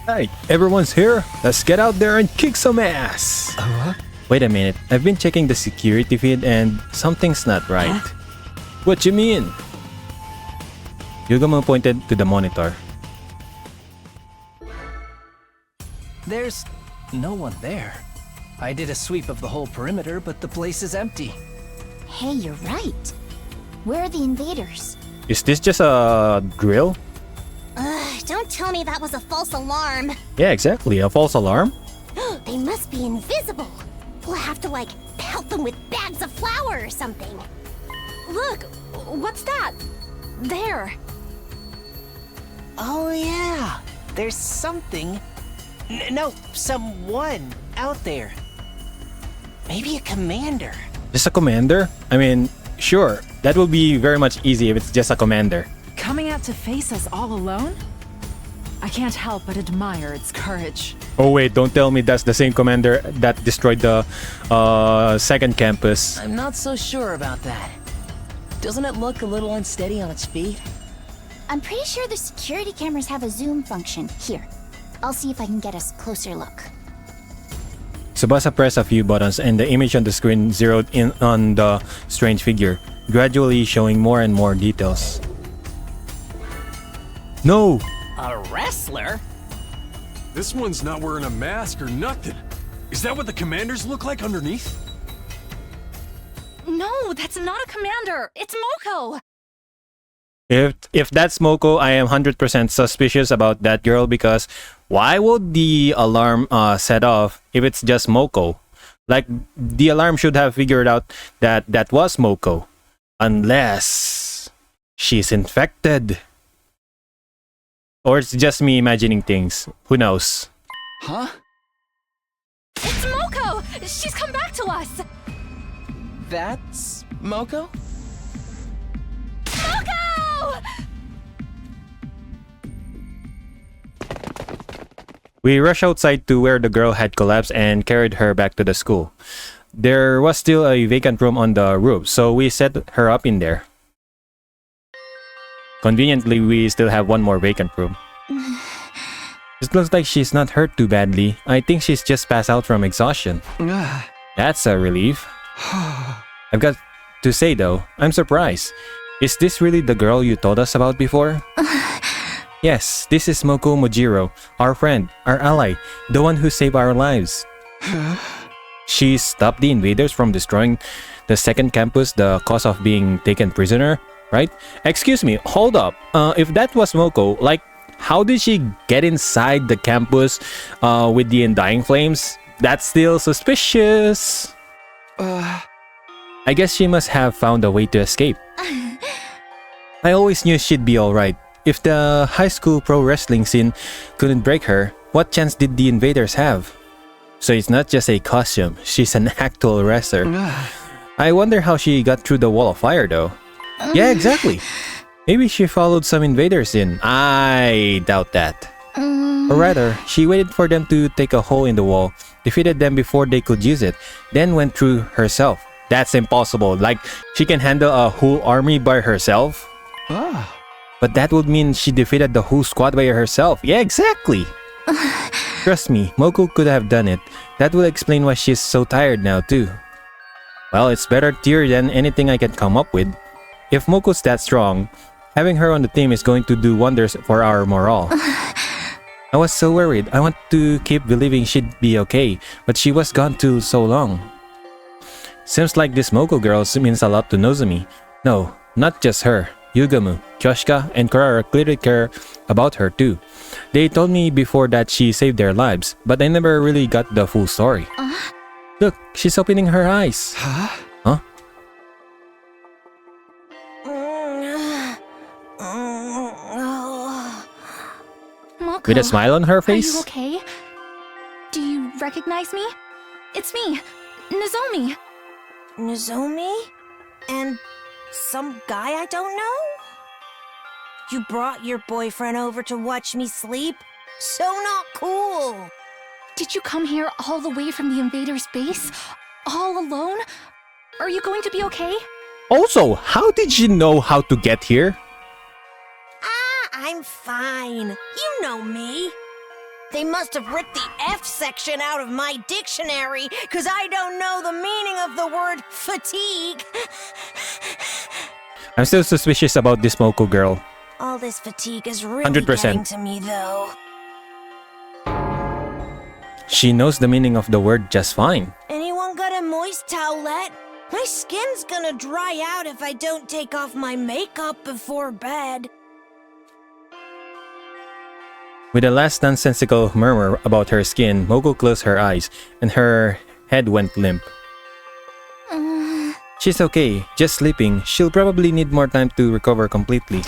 Hey, everyone's here. Let's get out there and kick some ass. Wait a minute. I've been checking the security feed and something's not right. What you mean? Yugumo pointed to the monitor. There's no one there. I did a sweep of the whole perimeter, but the place is empty. Hey, you're right. Where are the invaders? Is this just a drill? Don't tell me that was a false alarm. Yeah, exactly. A false alarm? They must be invisible. We'll have to, pelt them with bags of flour or something. Look, what's that? There. Oh yeah, there's something. No, someone out there. Maybe a commander. Just a commander? I mean, sure. That will be very much easy if it's just a commander. Coming out to face us all alone? I can't help but admire its courage. Oh wait, don't tell me that's the same commander that destroyed the second campus. I'm not so sure about that. Doesn't it look a little unsteady on its feet? I'm pretty sure the security cameras have a zoom function. Here, I'll see if I can get a closer look. Tsubasa pressed a few buttons and the image on the screen zeroed in on the strange figure, gradually showing more and more details. No! A wrestler? This one's not wearing a mask or nothing. Is that what the commanders look like underneath? No, that's not a commander. It's Moko. If that's Moko, I am 100% suspicious about that girl because why would the alarm set off if it's just Moko? Like, the alarm should have figured out that that was Moko. Unless she's infected. Or it's just me imagining things. Who knows? Huh? It's Moko. She's come back to us. That's Moko? Moko! We rushed outside to where the girl had collapsed and carried her back to the school. There was still a vacant room on the roof, so we set her up in there. Conveniently, we still have one more vacant room. It looks like she's not hurt too badly. I think she's just passed out from exhaustion. That's a relief. I've got to say though, I'm surprised. Is this really the girl you told us about before? Yes, this is Moko Mojiro, our friend, our ally, the one who saved our lives. She stopped the invaders from destroying the second campus, the cause of being taken prisoner, right? Excuse me, hold up. If that was Moko, how did she get inside the campus with the undying flames? That's still suspicious. I guess she must have found a way to escape. I always knew she'd be alright. If the high school pro wrestling scene couldn't break her, what chance did the invaders have? So it's not just a costume, she's an actual wrestler. I wonder how she got through the wall of fire though. Yeah, exactly. Maybe she followed some invaders in. I doubt that. Or rather, she waited for them to take a hole in the wall, defeated them before they could use it, then went through herself. That's impossible. She can handle a whole army by herself? But that would mean she defeated the whole squad by herself. Yeah, exactly. Trust me, Moko could have done it. That will explain why she's so tired now too. Well, it's better theory than anything I can come up with. If Moko's that strong, having her on the team is going to do wonders for our morale. I was so worried. I want to keep believing she'd be okay, but she was gone too so long. Seems like this Moko girl means a lot to Nozomi. No, not just her. Yugamu, Kyoshika, and Kurara clearly care about her too. They told me before that she saved their lives, but I never really got the full story. Look, she's opening her eyes. Huh? Moko, With a smile on her are face? you okay? Do you recognize me? It's me, Nozomi. Nozomi? And some guy I don't know? You brought your boyfriend over to watch me sleep? So not cool! Did you come here all the way from the invaders' base? All alone? Are you going to be okay? Also, how did she know how to get here? I'm I'm fine. You know me. They must have ripped the F section out of my dictionary, 'cause I don't know the meaning of the word fatigue. I'm still suspicious about this Moko girl. All this fatigue is really 100%. getting to me, though. She knows the meaning of the word just fine. Anyone got a moist towelette? My skin's gonna dry out if I don't take off my makeup before bed. With a last nonsensical murmur about her skin, Moko closed her eyes, and her head went limp. She's okay, just sleeping. She'll probably need more time to recover completely.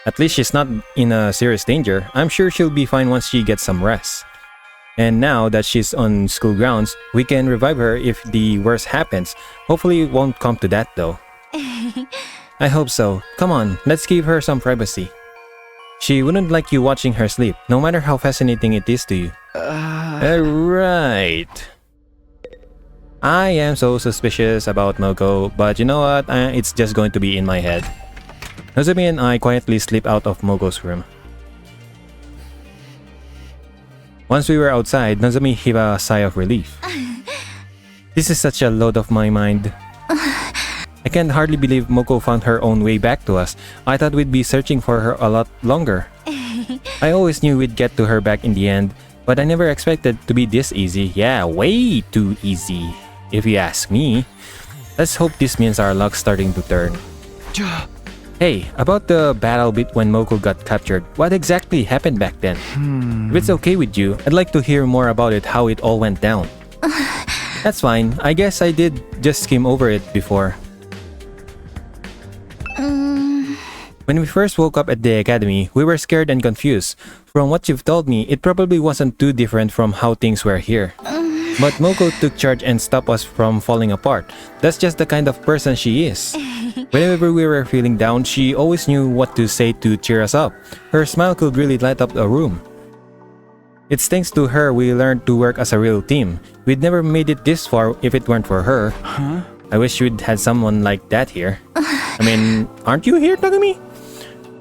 At least she's not in a serious danger. I'm sure she'll be fine once she gets some rest. And now that she's on school grounds, we can revive her if the worst happens. Hopefully it won't come to that though. I hope so. Come on, let's give her some privacy. She wouldn't like you watching her sleep, no matter how fascinating it is to you. Alright. I am so suspicious about Moko, but you know what? It's just going to be in my head. Nozomi and I quietly slip out of Moko's room. Once we were outside, Nozomi heaved a sigh of relief. This is such a load off my mind. I can hardly believe Moko found her own way back to us. I thought we'd be searching for her a lot longer. I always knew we'd get to her back in the end, but I never expected it to be this easy. Yeah, way too easy, if you ask me. Let's hope this means our luck's starting to turn. Hey, about the battle bit when Moko got captured, what exactly happened back then? If it's okay with you, I'd like to hear more about it, how it all went down. That's fine. I guess I did just skim over it before. When we first woke up at the academy, we were scared and confused. From what you've told me, it probably wasn't too different from how things were here. But Moko took charge and stopped us from falling apart. That's just the kind of person she is. Whenever we were feeling down, she always knew what to say to cheer us up. Her smile could really light up a room. It's thanks to her we learned to work as a real team. We'd never made it this far if it weren't for her. I wish we'd had someone like that here. I mean, aren't you here, Takumi?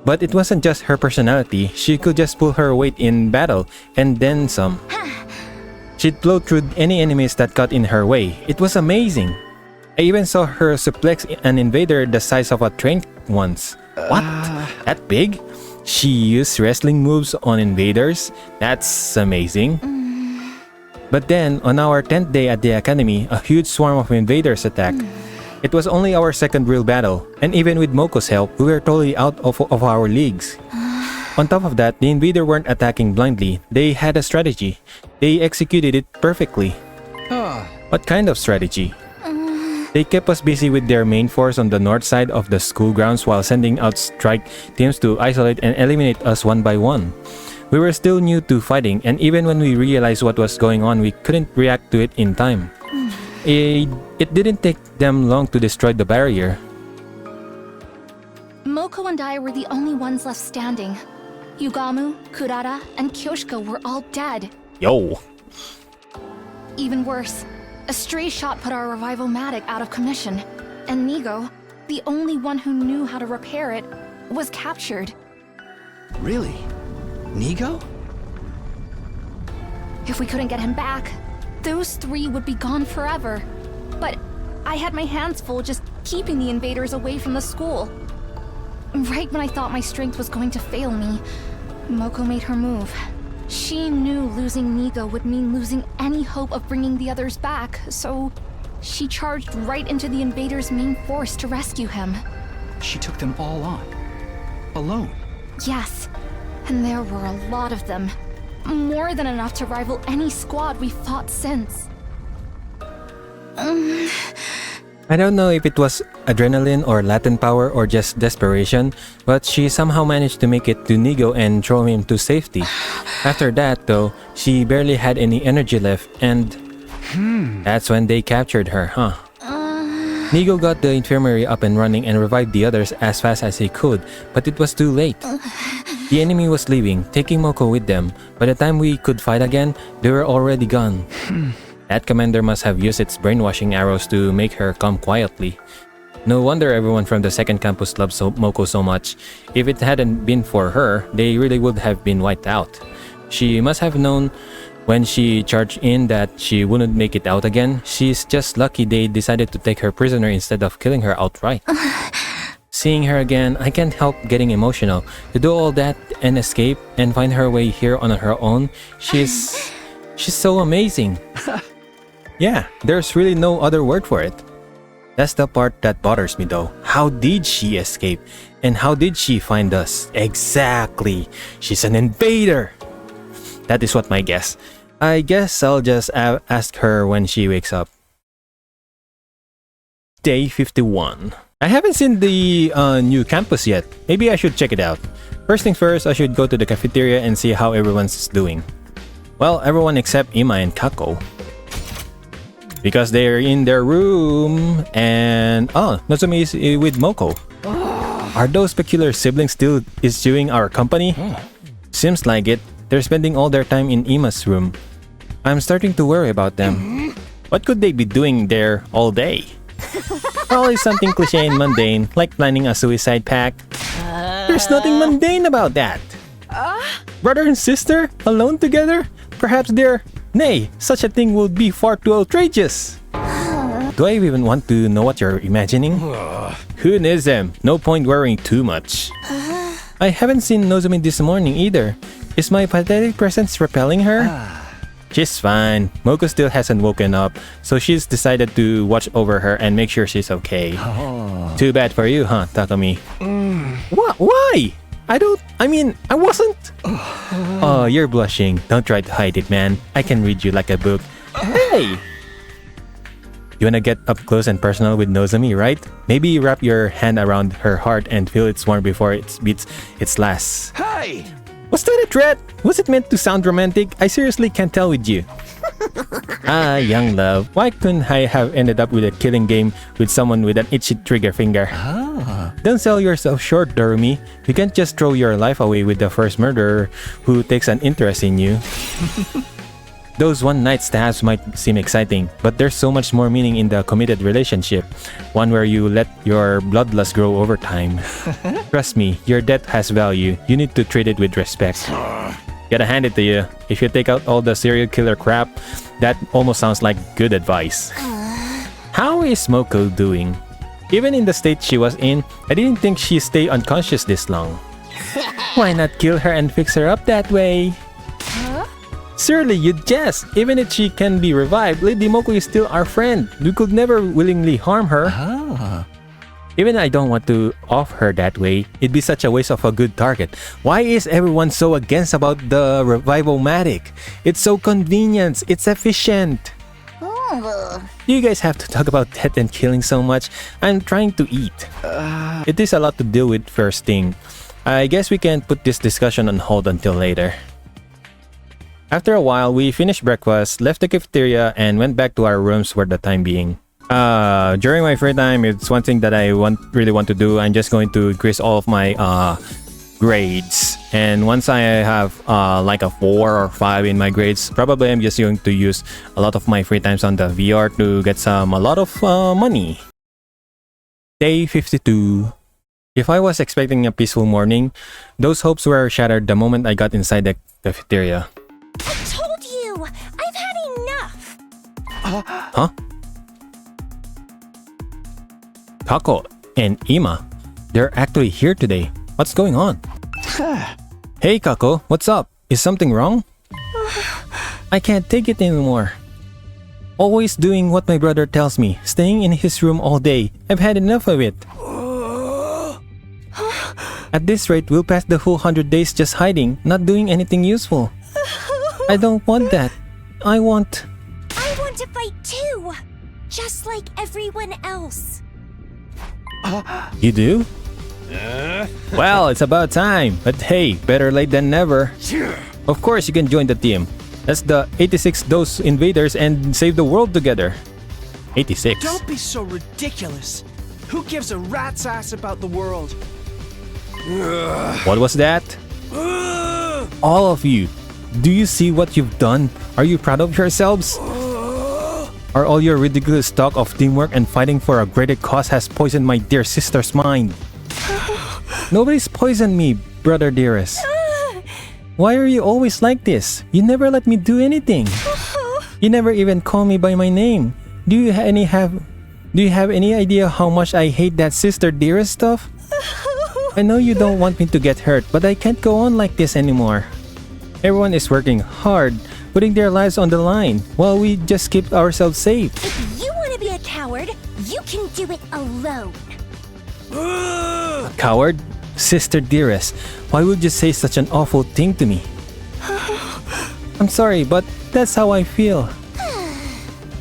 But it wasn't just her personality. She could just pull her weight in battle, and then some. She'd blow through any enemies that got in her way. It was amazing. I even saw her suplex an invader the size of a train once. What? That big? She used wrestling moves on invaders? That's amazing. But then, on our 10th day at the academy, a huge swarm of invaders attacked. It was only our second real battle, and even with Moko's help, we were totally out of our leagues. On top of that, the invader weren't attacking blindly. They had a strategy. They executed it perfectly. What kind of strategy? They kept us busy with their main force on the north side of the school grounds while sending out strike teams to isolate and eliminate us one by one. We were still new to fighting, and even when we realized what was going on, we couldn't react to it in time. It didn't take them long to destroy the barrier. Moko and I were the only ones left standing. Yugamu, Kurara, and Kyoshiko were all dead. Yo! Even worse, a stray shot put our revival-matic out of commission, and Nigo, the only one who knew how to repair it, was captured. Really? Nigo? If we couldn't get him back, those three would be gone forever. But I had my hands full just keeping the invaders away from the school. Right when I thought my strength was going to fail me, Moko made her move. She knew losing Nigo would mean losing any hope of bringing the others back, so she charged right into the invaders' main force to rescue him. She took them all on. Alone. Yes, and there were a lot of them. More than enough to rival any squad we've fought since. I don't know if it was adrenaline or latent power or just desperation, but she somehow managed to make it to Nigo and throw him to safety. After that, though, she barely had any energy left, and that's when they captured her, huh? Nigo got the infirmary up and running and revived the others as fast as he could, but it was too late. The enemy was leaving, taking Moko with them. By the time we could fight again, they were already gone. That commander must have used its brainwashing arrows to make her come quietly. No wonder everyone from the second campus loves Moko so much. If it hadn't been for her, they really would have been wiped out. She must have known when she charged in that she wouldn't make it out again. She's just lucky they decided to take her prisoner instead of killing her outright. Seeing her again, I can't help getting emotional. To do all that and escape and find her way here on her own, she's so amazing. Yeah, there's really no other word for it. That's the part that bothers me though. How did she escape? And how did she find us? Exactly. She's an invader. That is what my guess. I guess I'll just ask her when she wakes up. Day 51. I haven't seen the new campus yet. Maybe I should check it out. First things first, I should go to the cafeteria and see how everyone's doing. Well, everyone except Ima and Kako. Because they're in their room and... Oh, Nozomi is with Moko. Are those peculiar siblings still eschewing our company? Seems like it. They're spending all their time in Ima's room. I'm starting to worry about them. What could they be doing there all day? Probably something cliche and mundane, like planning a suicide pact. There's nothing mundane about that. Brother and sister, alone together? Perhaps they're... Nay, such a thing would be far too outrageous. Do I even want to know what you're imagining? Who needs them? No point worrying too much. I haven't seen Nozomi this morning either. Is my pathetic presence repelling her? She's fine. Moko still hasn't woken up, so she's decided to watch over her and make sure she's okay. Too bad for you, huh, Takumi? What? Why? I wasn't. Oh, you're blushing. Don't try to hide it, man. I can read you like a book. Hey! You wanna get up close and personal with Nozomi, right? Maybe wrap your hand around her heart and feel its warmth before it beats its last. Hey! Was that a threat? Was it meant to sound romantic? I seriously can't tell with you. Ah, young love. Why couldn't I have ended up with a killing game with someone with an itchy trigger finger? Don't sell yourself short, Dorumi. You can't just throw your life away with the first murderer who takes an interest in you. Those one-night stabs might seem exciting, but there's so much more meaning in the committed relationship. One where you let your bloodlust grow over time. Trust me, your death has value. You need to treat it with respect. Gotta hand it to you. If you take out all the serial killer crap, that almost sounds like good advice. How is Moko doing? Even in the state she was in, I didn't think she'd stay unconscious this long. Why not kill her and fix her up that way? Surely you'd jest. Even if she can be revived, Lady Moko is still our friend. We could never willingly harm her. Even I don't want to off her that way. It'd be such a waste of a good target. Why is everyone so against about the revival-matic? It's so convenient. It's efficient. You guys have to talk about death and killing so much. I'm trying to eat. It is a lot to deal with first thing. I guess we can put this discussion on hold until later. After a while, we finished breakfast, left the cafeteria, and went back to our rooms for the time being. During my free time, it's one thing that I really want to do. I'm just going to increase all of my grades. And once I have like a 4 or 5 in my grades, probably I'm just going to use a lot of my free times on the VR to get a lot of money. Day 52. If I was expecting a peaceful morning, those hopes were shattered the moment I got inside the cafeteria. I told you! I've had enough! Huh? Kako and Ima, they're actually here today. What's going on? Hey Kako, what's up? Is something wrong? I can't take it anymore. Always doing what my brother tells me, staying in his room all day. I've had enough of it. At this rate, we'll pass the whole 100 days just hiding, not doing anything useful. I don't want that. I want to fight too! Just like everyone else. You do? Well, it's about time. But hey, better late than never. Of course you can join the team. That's the 86 Dose Invaders and save the world together. 86. Don't be so ridiculous. Who gives a rat's ass about the world? What was that? All of you. Do you see what you've done? Are you proud of yourselves? Or all your ridiculous talk of teamwork and fighting for a greater cause has poisoned my dear sister's mind? Nobody's poisoned me, brother dearest. Why are you always like this? You never let me do anything. You never even call me by my name. Do you have any idea how much I hate that sister dearest stuff? I know you don't want me to get hurt, but I can't go on like this anymore. Everyone is working hard, putting their lives on the line, while we just keep ourselves safe. If you want to be a coward, you can do it alone. A coward? Sister dearest, why would you say such an awful thing to me? I'm sorry, but that's how I feel.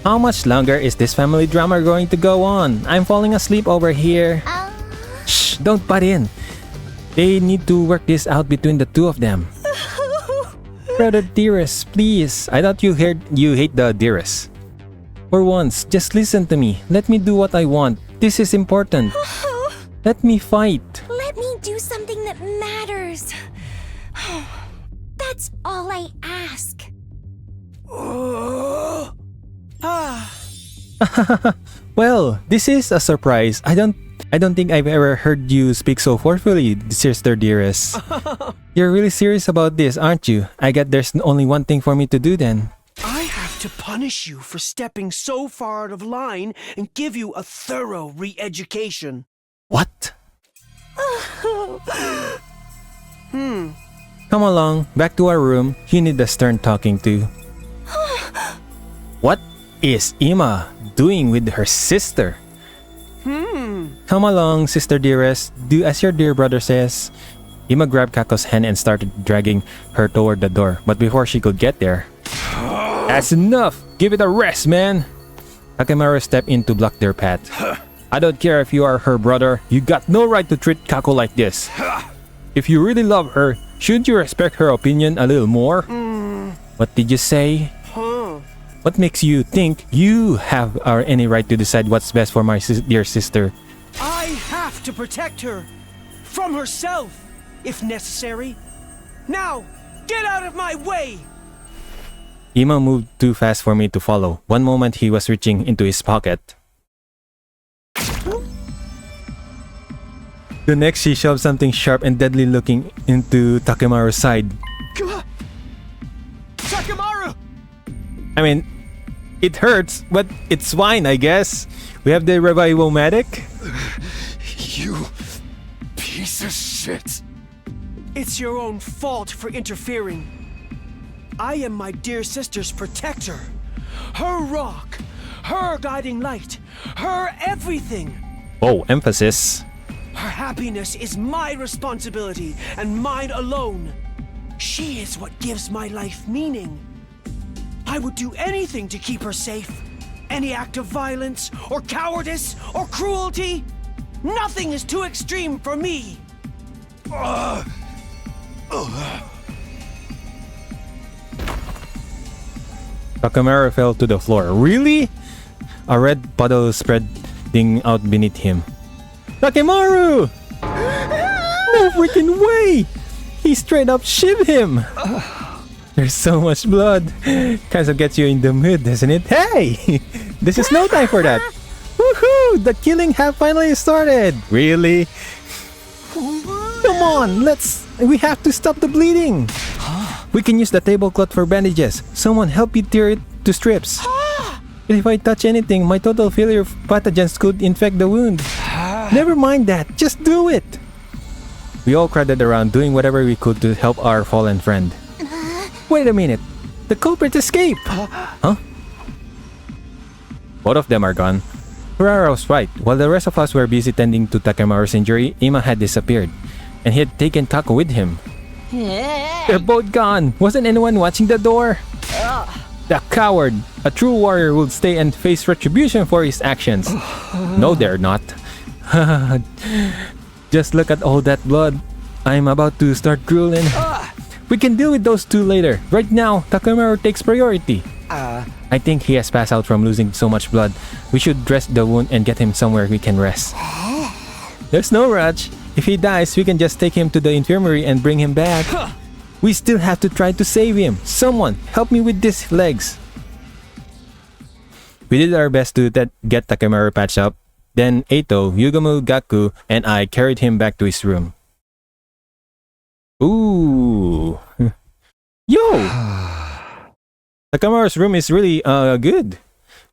How much longer is this family drama going to go on? I'm falling asleep over here. Shh, don't butt in. They need to work this out between the two of them. Brother dearest, please. I thought you hate the dearest. For once, just listen to me. Let me do what I want. This is important. Let me fight. Let me do something that matters. That's all I ask. Well, this is a surprise. I don't think I've ever heard you speak so forcefully, sister dearest. You're really serious about this, aren't you? I guess there's only one thing for me to do then. I have to punish you for stepping so far out of line and give you a thorough re-education. What? Come along, back to our room. You need a stern talking to. What is Ima doing with her sister? Come along, sister dearest. Do as your dear brother says. Ima grabbed Kako's hand and started dragging her toward the door. But before she could get there... That's enough! Give it a rest, man! Takemaru stepped in to block their path. I don't care if you are her brother. You got no right to treat Kako like this. If you really love her, shouldn't you respect her opinion a little more? What did you say? What makes you think you have any right to decide what's best for my dear sister? I have to protect her from herself, if necessary. Now, get out of my way! Ima moved too fast for me to follow. One moment he was reaching into his pocket. The next she shoved something sharp and deadly looking into Takemaru's side. Takemaru! I mean, it hurts, but it's fine, I guess. We have the Revivomatic. You piece of shit. It's your own fault for interfering. I am my dear sister's protector. Her rock, her guiding light, her everything. Oh, emphasis. Her happiness is my responsibility and mine alone. She is what gives my life meaning. I would do anything to keep her safe. Any act of violence, or cowardice, or cruelty. Nothing is too extreme for me. Takemaru fell to the floor. Really? A red puddle spreading out beneath him. Takemaru! No freaking way! He straight up shivved him! There's so much blood. Kinda gets you in the mood, doesn't it? Hey! This is no time for that! Woohoo! The killing have finally started! Really? Come on, we have to stop the bleeding! We can use the tablecloth for bandages. Someone help me tear it to strips. If I touch anything, my total failure of pathogens could infect the wound. Never mind that, just do it! We all crowded around doing whatever we could to help our fallen friend. Wait a minute, the culprit escaped! Huh? Both of them are gone. Kurara was right. While the rest of us were busy tending to Takemaru's injury, Ima had disappeared, and he had taken Kako with him. They're both gone! Wasn't anyone watching the door? The coward! A true warrior would stay and face retribution for his actions. No, they're not. Just look at all that blood. I'm about to start drooling. We can deal with those two later. Right now, Takemaru takes priority. I think he has passed out from losing so much blood. We should dress the wound and get him somewhere we can rest. There's no rush. If he dies, we can just take him to the infirmary and bring him back. We still have to try to save him. Someone, help me with these legs. We did our best to get Takemaru patched up. Then Eito, Yugumu, Gaku, and I carried him back to his room. Ooh. Yo! Takemaru's room is really good.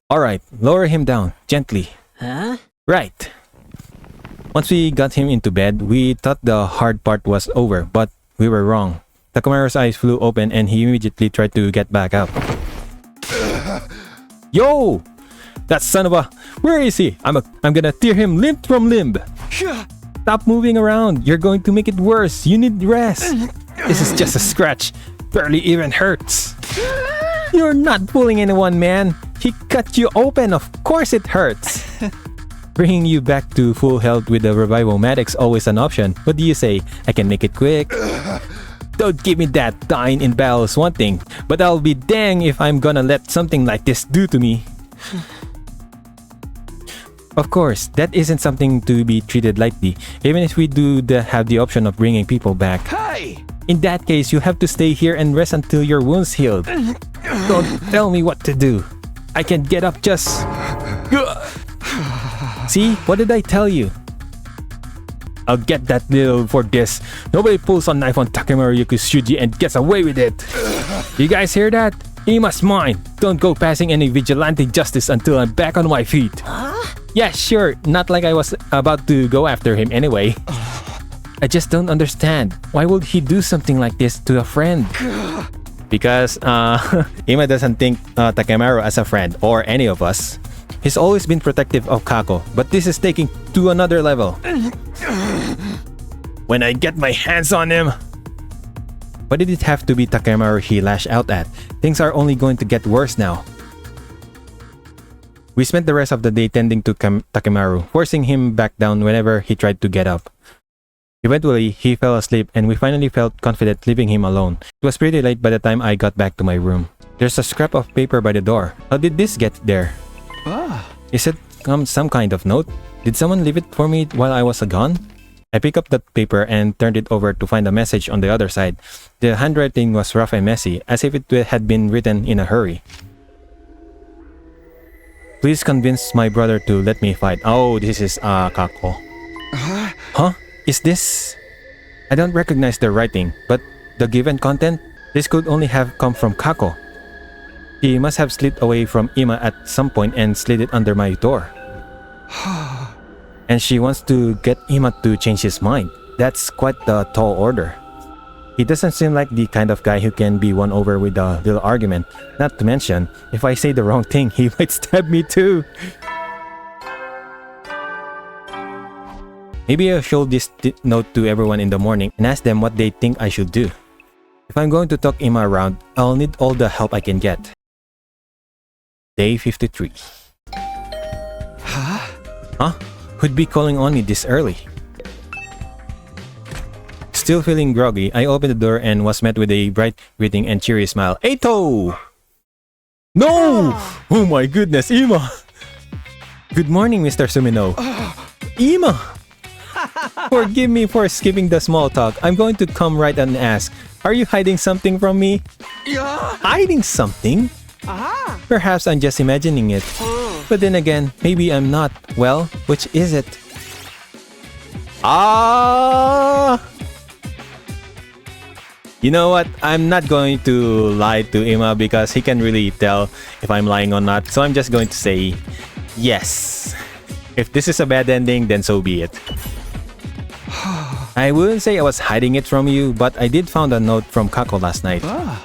Alright, lower him down, gently. Huh? Right. Once we got him into bed, we thought the hard part was over, but we were wrong. Takemaru's eyes flew open and he immediately tried to get back up. Yo! That son of a... Where is he? I'm gonna tear him limb from limb. Stop moving around. You're going to make it worse. You need rest. This is just a scratch. Barely even hurts. You're not fooling anyone, man. He cut you open. Of course it hurts. Bringing you back to full health with the Revivo-matic's always an option. What do you say? I can make it quick. Don't give me that. Dying in battle is one thing, but I'll be dang if I'm gonna let something like this do to me. Of course, that isn't something to be treated lightly, even if we do have the option of bringing people back. Hey! In that case, you have to stay here and rest until your wounds healed. Don't tell me what to do. I can get up just... See? What did I tell you? I'll get that little for this. Nobody pulls a knife on Takemaru Yukushuji and gets away with it. You guys hear that? Ima's mine. Don't go passing any vigilante justice until I'm back on my feet. Yeah, sure. Not like I was about to go after him anyway. I just don't understand. Why would he do something like this to a friend? Because Ima doesn't think Takemaru as a friend or any of us. He's always been protective of Kako, but this is taking to another level. When I get my hands on him... Why did it have to be Takemaru he lashed out at? Things are only going to get worse now. We spent the rest of the day tending to Takemaru, forcing him back down whenever he tried to get up. Eventually, he fell asleep and we finally felt confident leaving him alone. It was pretty late by the time I got back to my room. There's a scrap of paper by the door. How did this get there? Is it some kind of note? Did someone leave it for me while I was gone? I picked up that paper and turned it over to find a message on the other side. The handwriting was rough and messy, as if it had been written in a hurry. Please convince my brother to let me fight. Oh, this is Kako. Huh? Is this... I don't recognize the writing, but the given content? This could only have come from Kako. He must have slid away from Ima at some point and slid it under my door. And she wants to get Ima to change his mind. That's quite the tall order. He doesn't seem like the kind of guy who can be won over with a little argument. Not to mention, if I say the wrong thing, he might stab me too. Maybe I'll show this note to everyone in the morning and ask them what they think I should do. If I'm going to talk Ima around, I'll need all the help I can get. Day 53. Huh? Who'd be calling on me this early? Still feeling groggy, I opened the door and was met with a bright greeting and cheery smile. Eito! No! Oh my goodness, Ima! Good morning, Mr. Sumino. Ima! Forgive me for skipping the small talk. I'm going to come right and ask. Are you hiding something from me? Hiding something? Perhaps I'm just imagining it. But then again, maybe I'm not. Well, which is it? You know what? I'm not going to lie to Ima because he can really tell if I'm lying or not. So I'm just going to say yes. If this is a bad ending, then so be it. I wouldn't say I was hiding it from you, but I did found a note from Kako last night. I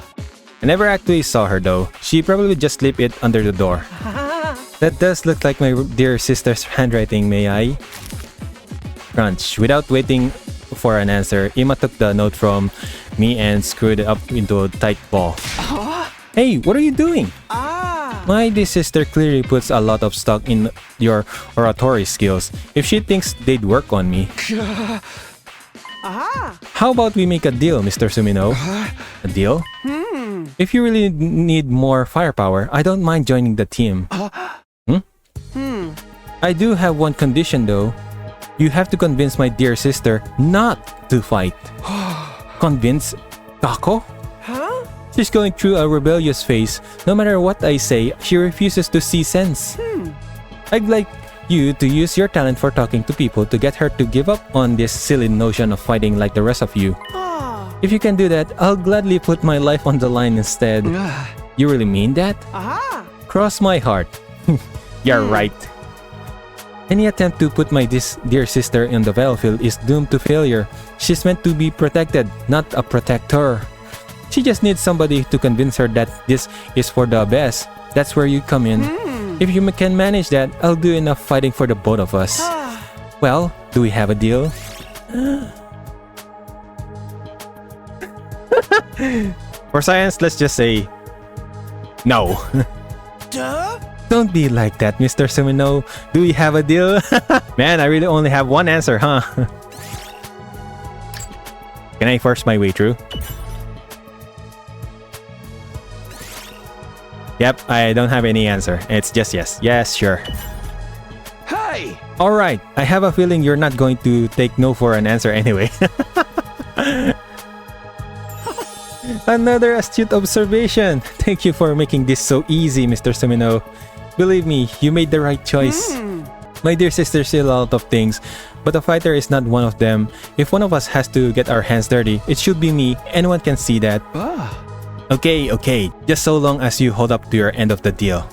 never actually saw her though. She probably just slipped it under the door. That does look like my dear sister's handwriting, may I? Crunch. Without waiting for an answer, Ima took the note from me and screwed it up into a tight ball. Hey, what are you doing? My dear sister clearly puts a lot of stock in your oratory skills. If she thinks they'd work on me. How about we make a deal, Mr. Sumino? A deal? If you really need more firepower, I don't mind joining the team. I do have one condition though. You have to convince my dear sister not to fight. Convince Kako? She's going through a rebellious phase. No matter what I say, she refuses to see sense. I'd like you to use your talent for talking to people to get her to give up on this silly notion of fighting like the rest of you. If you can do that, I'll gladly put my life on the line instead. You really mean that? Cross my heart. You're right. Any attempt to put my dear sister in the battlefield is doomed to failure. She's meant to be protected, not a protector. She just needs somebody to convince her that this is for the best. That's where you come in. If you can manage that, I'll do enough fighting for the both of us. Well, do we have a deal? For science, let's just say no. Duh? Don't be like that, Mr. Sumino. Do we have a deal? Man, I really only have one answer, huh? Can I force my way through? Yep, I don't have any answer. It's just yes. Yes, sure. Hey! Alright, I have a feeling you're not going to take no for an answer anyway. Another astute observation. Thank you for making this so easy, Mr. Sumino. Believe me, you made the right choice. My dear sister said a lot of things, but a fighter is not one of them. If one of us has to get our hands dirty, it should be me. Anyone can see that. Okay, just so long as you hold up to your end of the deal.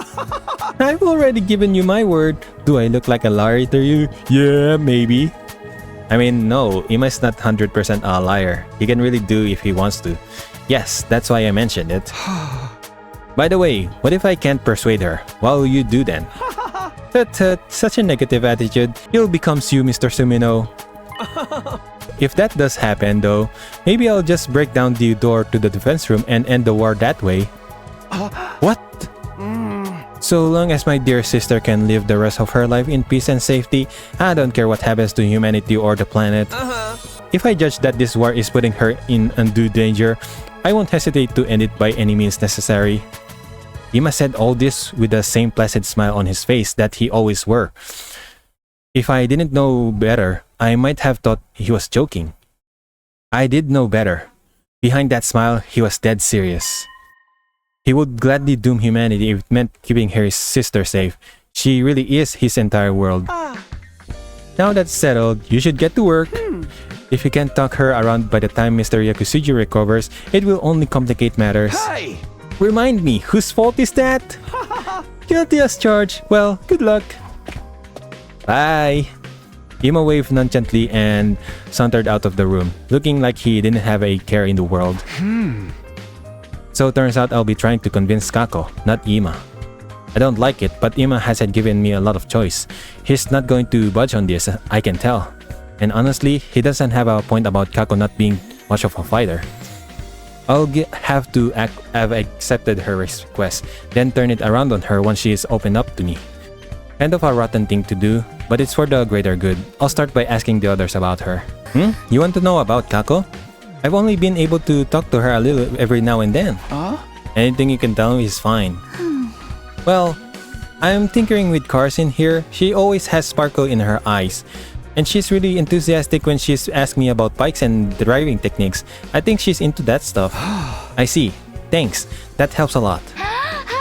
I've already given you my word. Do I look like a liar to you? Yeah, maybe. I mean, no, Ima's not 100% a liar. He can really do if he wants to. Yes, that's why I mentioned it. By the way, what if I can't persuade her? What will you do then? Such a negative attitude. You'll become you, Mr. Sumino. If that does happen though, maybe I'll just break down the door to the defense room and end the war that way. What? So long as my dear sister can live the rest of her life in peace and safety, I don't care what happens to humanity or the planet. If I judge that this war is putting her in undue danger, I won't hesitate to end it by any means necessary. Ima said all this with the same placid smile on his face that he always wore. If I didn't know better, I might have thought he was joking. I did know better. Behind that smile, he was dead serious. He would gladly doom humanity if it meant keeping his sister safe. She really is his entire world. Now that's settled, you should get to work. If you can't talk her around by the time Mr. Yakusuji recovers, it will only complicate matters. Hey! Remind me, whose fault is that? Guilty as charged. Well, good luck. Bye. Ima waved nonchalantly and sauntered out of the room, looking like he didn't have a care in the world. So turns out I'll be trying to convince Kako, not Ima. I don't like it, but Ima hasn't given me a lot of choice. He's not going to budge on this, I can tell. And honestly, he doesn't have a point about Kako not being much of a fighter. I'll have to have accepted her request, then turn it around on her once she is opened up to me. Kind of a rotten thing to do, but it's for the greater good. I'll start by asking the others about her. You want to know about Kako? I've only been able to talk to her a little every now and then. Anything you can tell me is fine. Well, I'm tinkering with cars in here. She always has sparkle in her eyes. And she's really enthusiastic when she's asked me about bikes and driving techniques. I think she's into that stuff. I see. Thanks. That helps a lot.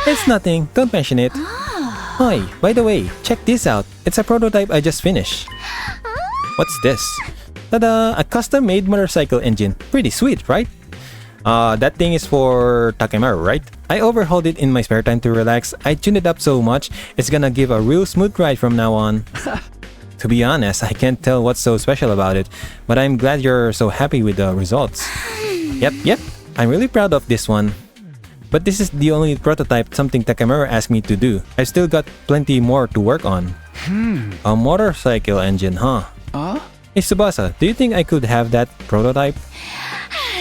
It's nothing. Don't mention it. Hi, by the way, check this out. It's a prototype I just finished. What's this? Ta-da! A custom-made motorcycle engine. Pretty sweet, right? That thing is for Takemaru, right? I overhauled it in my spare time to relax. I tuned it up so much, it's gonna give a real smooth ride from now on. To be honest, I can't tell what's so special about it, but I'm glad you're so happy with the results. Yep, I'm really proud of this one. But this is the only prototype, something Takemaru asked me to do. I've still got plenty more to work on. A motorcycle engine, huh? Hey Tsubasa, do you think I could have that prototype?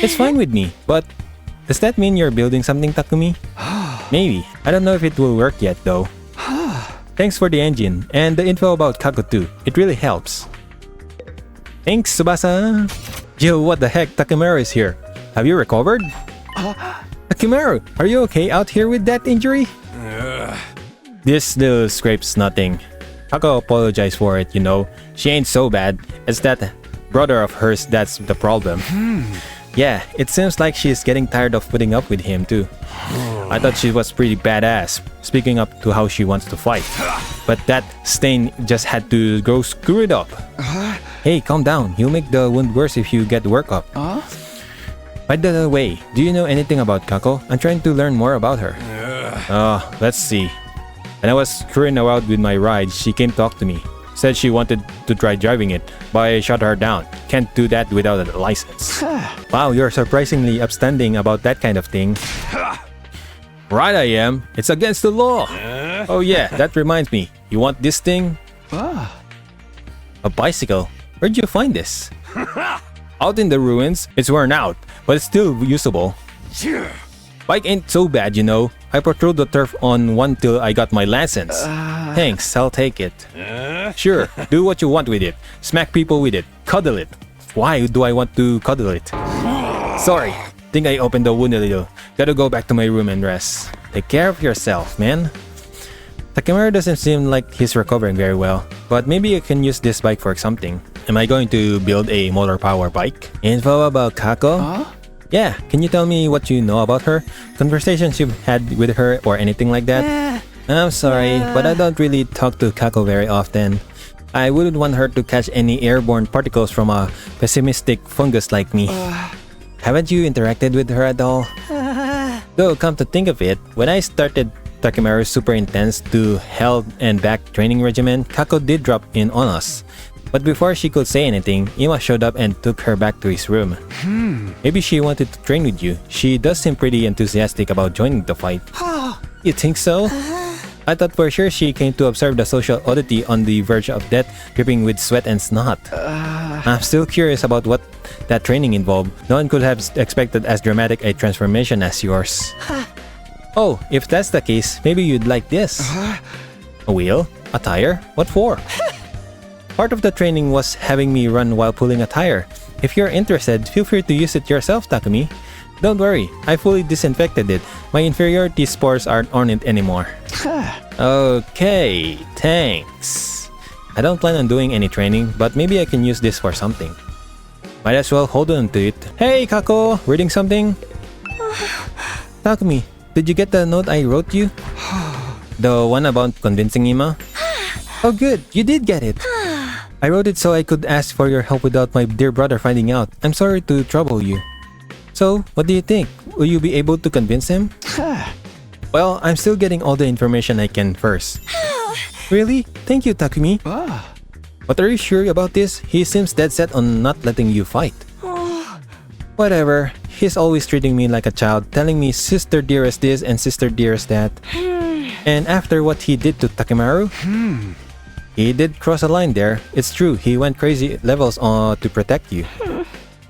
It's fine with me, but does that mean you're building something, Takumi? Maybe. I don't know if it will work yet though. Thanks for the engine, and the info about Kako too. It really helps. Thanks, Tsubasa! Yo, what the heck? Takemaru is here. Have you recovered? Takemaru, are you okay out here with that injury? This little scrape's nothing. Kako apologized for it, you know. She ain't so bad. It's that brother of hers that's the problem. Yeah, it seems like she's getting tired of putting up with him too. I thought she was pretty badass, speaking up to how she wants to fight. But that stain just had to go screw it up. Hey, calm down. You'll make the wound worse if you get work up. By the way, do you know anything about Kako? I'm trying to learn more about her. Let's see. When I was screwing around with my ride, she came talk to me. Said she wanted to try driving it, but I shut her down. Can't do that without a license. Wow, you're surprisingly upstanding about that kind of thing. Right I am. It's against the law. Oh yeah, that reminds me. You want this thing? A bicycle? Where'd you find this? Out in the ruins. It's worn out, but it's still usable. Bike ain't so bad, you know. I patrolled the turf on one till I got my license. Thanks, I'll take it. Sure, do what you want with it. Smack people with it. Cuddle it. Why do I want to cuddle it? Sorry, think I opened the wound a little. Gotta go back to my room and rest. Take care of yourself, man. Takemaru doesn't seem like he's recovering very well, but maybe I can use this bike for something. Am I going to build a motor power bike? Info about Kako? Yeah, can you tell me what you know about her? Conversations you've had with her or anything like that? I'm sorry, but I don't really talk to Kako very often. I wouldn't want her to catch any airborne particles from a pessimistic fungus like me. Haven't you interacted with her at all? Though, come to think of it, when I started Takemaru's super intense to hell and back training regimen, Kako did drop in on us. But before she could say anything, Ima showed up and took her back to his room. Maybe she wanted to train with you. She does seem pretty enthusiastic about joining the fight. You think so? I thought for sure she came to observe the social oddity on the verge of death, dripping with sweat and snot. I'm still curious about what that training involved. No one could have expected as dramatic a transformation as yours. Oh, if that's the case, maybe you'd like this. A wheel? A tire? What for? Part of the training was having me run while pulling a tire. If you're interested, feel free to use it yourself, Takumi. Don't worry, I fully disinfected it. My inferiority spores aren't on it anymore. Okay, thanks. I don't plan on doing any training, but maybe I can use this for something. Might as well hold on to it. Hey, Kako! Reading something? Takumi, did you get the note I wrote you? The one about convincing Ima? Oh good, you did get it. I wrote it so I could ask for your help without my dear brother finding out. I'm sorry to trouble you. So, what do you think? Will you be able to convince him? Well, I'm still getting all the information I can first. Really? Thank you, Takumi. But are you sure about this? He seems dead set on not letting you fight. Whatever. He's always treating me like a child, telling me sister dearest this and sister dearest that. And after what he did to Takemaru, he did cross a line there. It's true, he went crazy levels to protect you.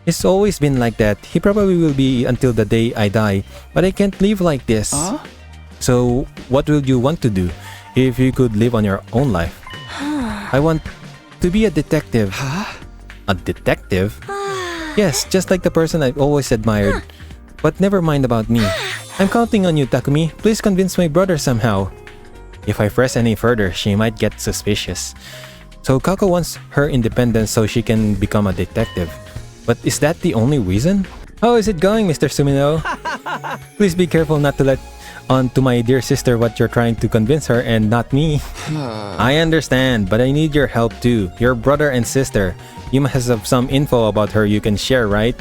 It's always been like that. He probably will be until the day I die. But I can't live like this. So, what would you want to do if you could live on your own life? I want to be a detective. A detective? Yes, just like the person I've always admired. But never mind about me. I'm counting on you, Takumi. Please convince my brother somehow. If I press any further, she might get suspicious. So Kako wants her independence so she can become a detective. But is that the only reason? How is it going, Mr. Sumino? Please be careful not to let on to my dear sister what you're trying to convince her and not me. I understand, but I need your help too. Your brother and sister. You must have some info about her you can share, right?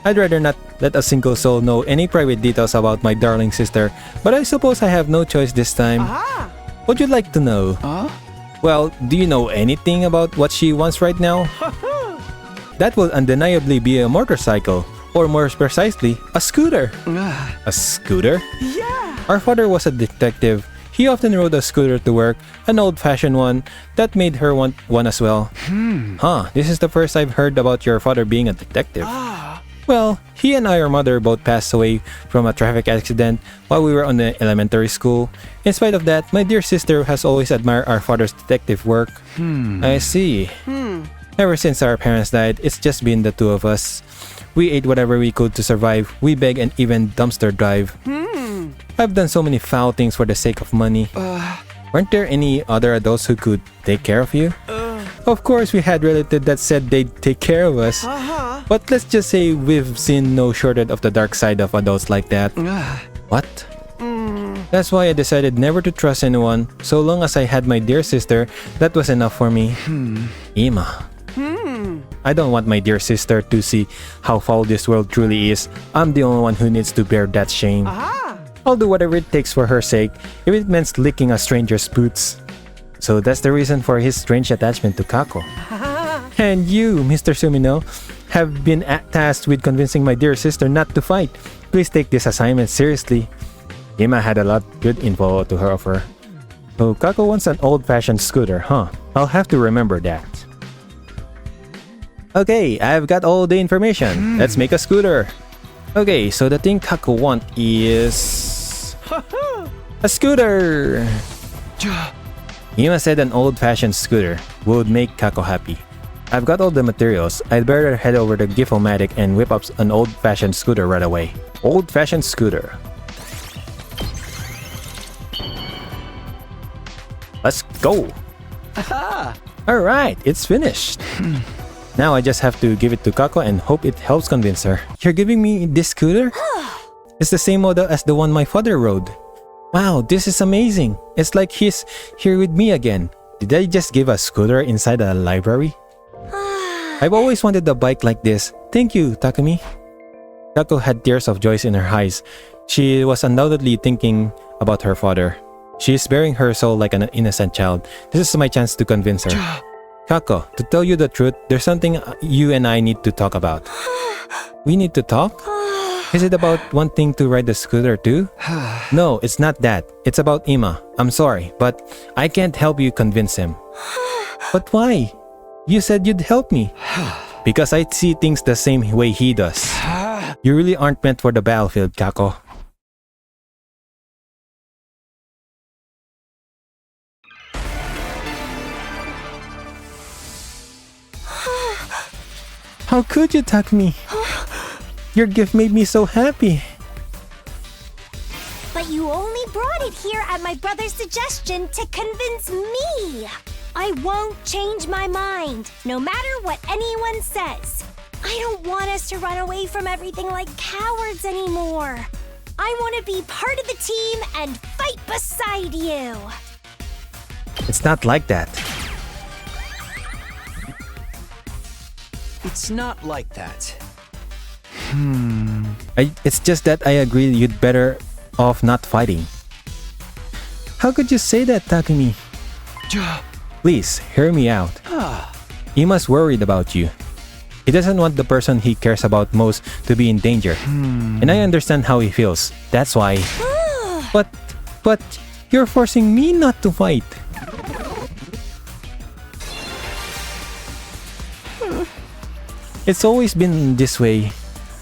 I'd rather not let a single soul know any private details about my darling sister, but I suppose I have no choice this time. What'd you like to know? Well, do you know anything about what she wants right now? That will undeniably be a motorcycle, or more precisely, a scooter. A scooter? Yeah! Our father was a detective. He often rode a scooter to work, an old-fashioned one. That made her want one as well. This is the first I've heard about your father being a detective. Well, he and our mother both passed away from a traffic accident while we were on the elementary school. In spite of that, my dear sister has always admired our father's detective work. I see. Ever since our parents died, it's just been the two of us. We ate whatever we could to survive. We beg and even dumpster dive. I've done so many foul things for the sake of money. Weren't there any other adults who could take care of you? Of course, we had relatives that said they'd take care of us. But let's just say we've seen no shortage of the dark side of adults like that. What? That's why I decided never to trust anyone. So long as I had my dear sister, that was enough for me. Ima. I don't want my dear sister to see how foul this world truly is. I'm the only one who needs to bear that shame. I'll do whatever it takes for her sake, if it means licking a stranger's boots. So that's the reason for his strange attachment to Kako. And you, Mr. Sumino, have been tasked with convincing my dear sister not to fight. Please take this assignment seriously. Ima had a lot of good info to her offer. So Kako wants an old-fashioned scooter, huh? I'll have to remember that. Okay, I've got all the information. Let's make a scooter. Okay, so the thing Kako wants is... a scooter! Ima said an old-fashioned scooter would make Kako happy. I've got all the materials. I'd better head over to Gifomatic and whip up an old-fashioned scooter right away. Old-fashioned scooter. Let's go! Alright, it's finished. Now I just have to give it to Kako and hope it helps convince her. You're giving me this scooter? It's the same model as the one my father rode. Wow, this is amazing. It's like he's here with me again. Did I just give a scooter inside a library? I've always wanted a bike like this. Thank you, Takumi. Kako had tears of joy in her eyes. She was undoubtedly thinking about her father. She is bearing her soul like an innocent child. This is my chance to convince her. Kako, to tell you the truth, there's something you and I need to talk about. We need to talk? Is it about wanting to ride the scooter too? No, it's not that. It's about Ima. I'm sorry, but I can't help you convince him. But why? You said you'd help me. Because I see things the same way he does. You really aren't meant for the battlefield, Kako. How could you, Takumi? Your gift made me so happy. But you only brought it here at my brother's suggestion to convince me. I won't change my mind, no matter what anyone says. I don't want us to run away from everything like cowards anymore. I want to be part of the team and fight beside you. It's not like that. It's not like that. It's just that I agree you'd better off not fighting. How could you say that, Takumi? Please, hear me out. Ima's worried about you. He doesn't want the person he cares about most to be in danger. And I understand how he feels. That's why... But you're forcing me not to fight. It's always been this way.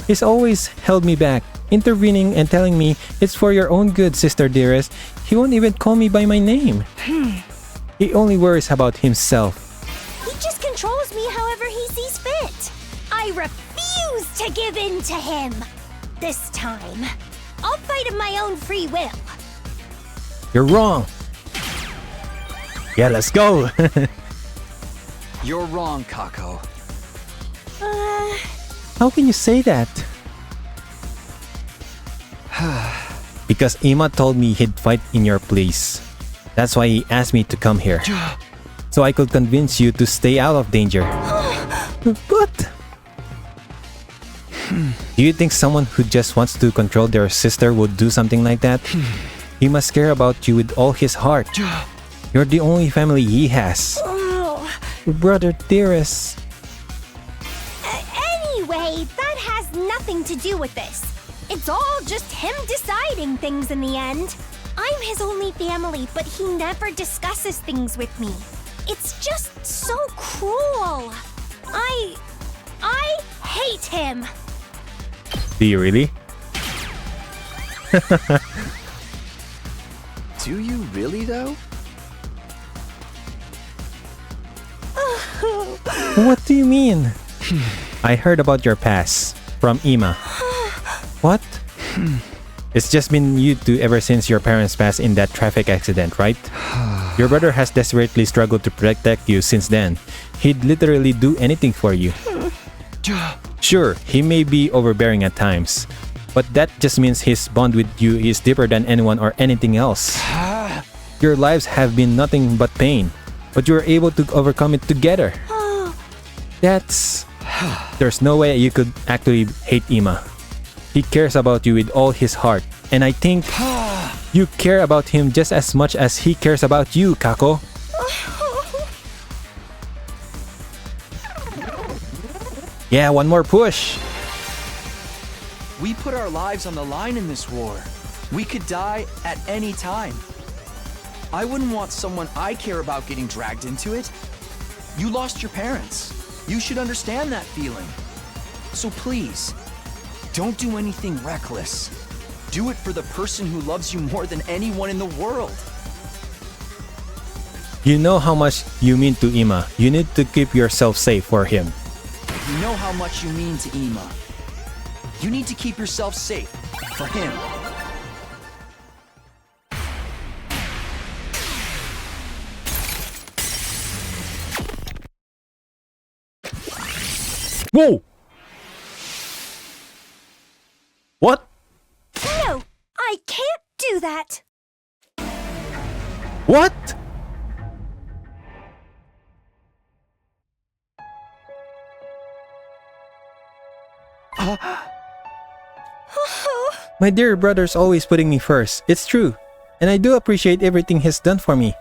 He's always held me back, intervening and telling me it's for your own good, sister dearest. He won't even call me by my name. He only worries about himself. He just controls me however he sees fit. I refuse to give in to him. This time, I'll fight of my own free will. You're wrong. Yeah, let's go. You're wrong, Kako. How can you say that? Because Ima told me he'd fight in your place. That's why he asked me to come here. So I could convince you to stay out of danger. What? Do you think someone who just wants to control their sister would do something like that? He must care about you with all his heart. You're the only family he has. Brother dearest. Anyway, that has nothing to do with this. It's all just him deciding things in the end. I'm his only family, but he never discusses things with me. It's just so cruel. I hate him. Do you really? Do you really, though? What do you mean? I heard about your past from Ima. What? It's just been you two ever since your parents passed in that traffic accident, right? Your brother has desperately struggled to protect you since then. He'd literally do anything for you. Sure, he may be overbearing at times, but that just means his bond with you is deeper than anyone or anything else. Your lives have been nothing but pain, but you were able to overcome it together. There's no way you could actually hate Ima. He cares about you with all his heart, and I think you care about him just as much as he cares about you, Kako. Yeah, one more push. We put our lives on the line in this war. We could die at any time. I wouldn't want someone I care about getting dragged into it. You lost your parents. You should understand that feeling. So please, don't do anything reckless. Do it for the person who loves you more than anyone in the world. You know how much you mean to Ima. You need to keep yourself safe for him. You know how much you mean to Ima. You need to keep yourself safe for him. Whoa! What? No, I can't do that. What? My dear brother's always putting me first. It's true. And I do appreciate everything he's done for me.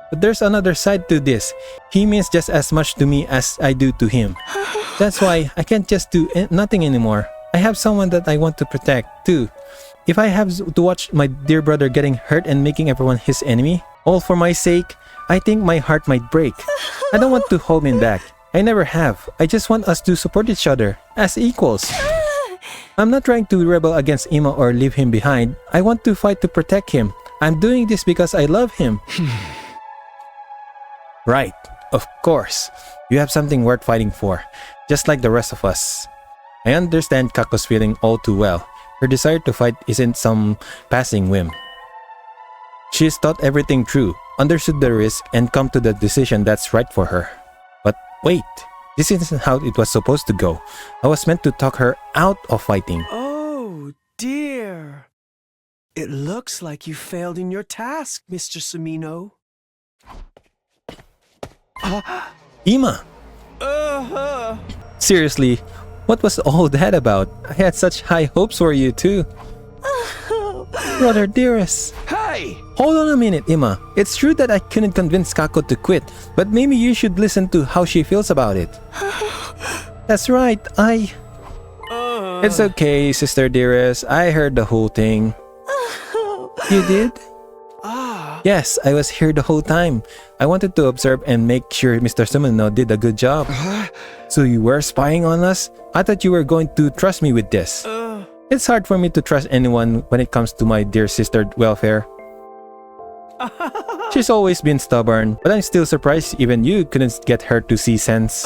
But there's another side to this. He means just as much to me as I do to him. That's why I can't just do nothing anymore. I have someone that I want to protect too. If I have to watch my dear brother getting hurt and making everyone his enemy, all for my sake, I think my heart might break. I don't want to hold him back. I never have. I just want us to support each other as equals. I'm not trying to rebel against Ima or leave him behind. I want to fight to protect him. I'm doing this because I love him. Right, of course. You have something worth fighting for, just like the rest of us. I understand Kako's feeling all too well. Her desire to fight isn't some passing whim. She's thought everything through, understood the risk, and come to the decision that's right for her. But wait, this isn't how it was supposed to go. I was meant to talk her out of fighting. Oh, dear. It looks like you failed in your task, Mr. Sumino. Ima! Seriously, what was all that about? I had such high hopes for you too. Brother dearest. Hey! Hold on a minute, Ima. It's true that I couldn't convince Kako to quit, but maybe you should listen to how she feels about it. That's right, It's okay, sister dearest. I heard the whole thing. You did? Yes, I was here the whole time. I wanted to observe and make sure Mr. Sumino did a good job. So you were spying on us? I thought you were going to trust me with this. It's hard for me to trust anyone when it comes to my dear sister's welfare. She's always been stubborn, but I'm still surprised even you couldn't get her to see sense.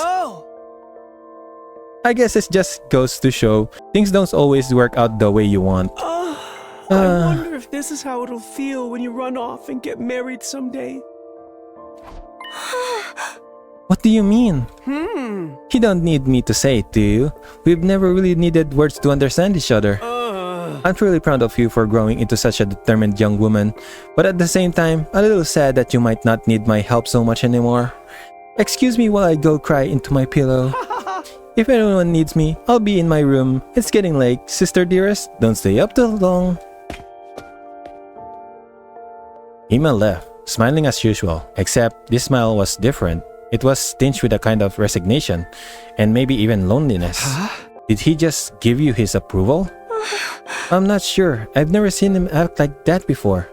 I guess it just goes to show things don't always work out the way you want. I wonder if this is how it'll feel when you run off and get married someday. What do you mean? You don't need me to say it, do you? We've never really needed words to understand each other. I'm truly proud of you for growing into such a determined young woman, but at the same time, a little sad that you might not need my help so much anymore. Excuse me while I go cry into my pillow. If anyone needs me, I'll be in my room. It's getting late, sister dearest. Don't stay up too long. Ima left, smiling as usual, except this smile was different. It was tinged with a kind of resignation, and maybe even loneliness. Did he just give you his approval? I'm not sure. I've never seen him act like that before.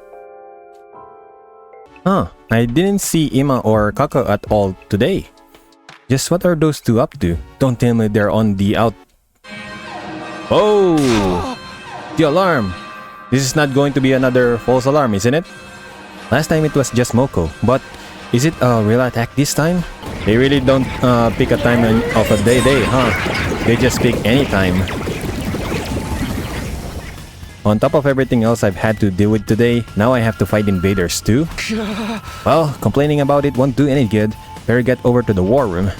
I didn't see Ima or Kako at all today. Just what are those two up to? Don't tell me they're on the out... Oh! The alarm! This is not going to be another false alarm, isn't it? Last time it was just Moko, but is it a real attack this time? They really don't pick a time of a day, huh? They just pick any time. On top of everything else I've had to deal with today, now I have to fight invaders too? Well, complaining about it won't do any good. Better get over to the war room.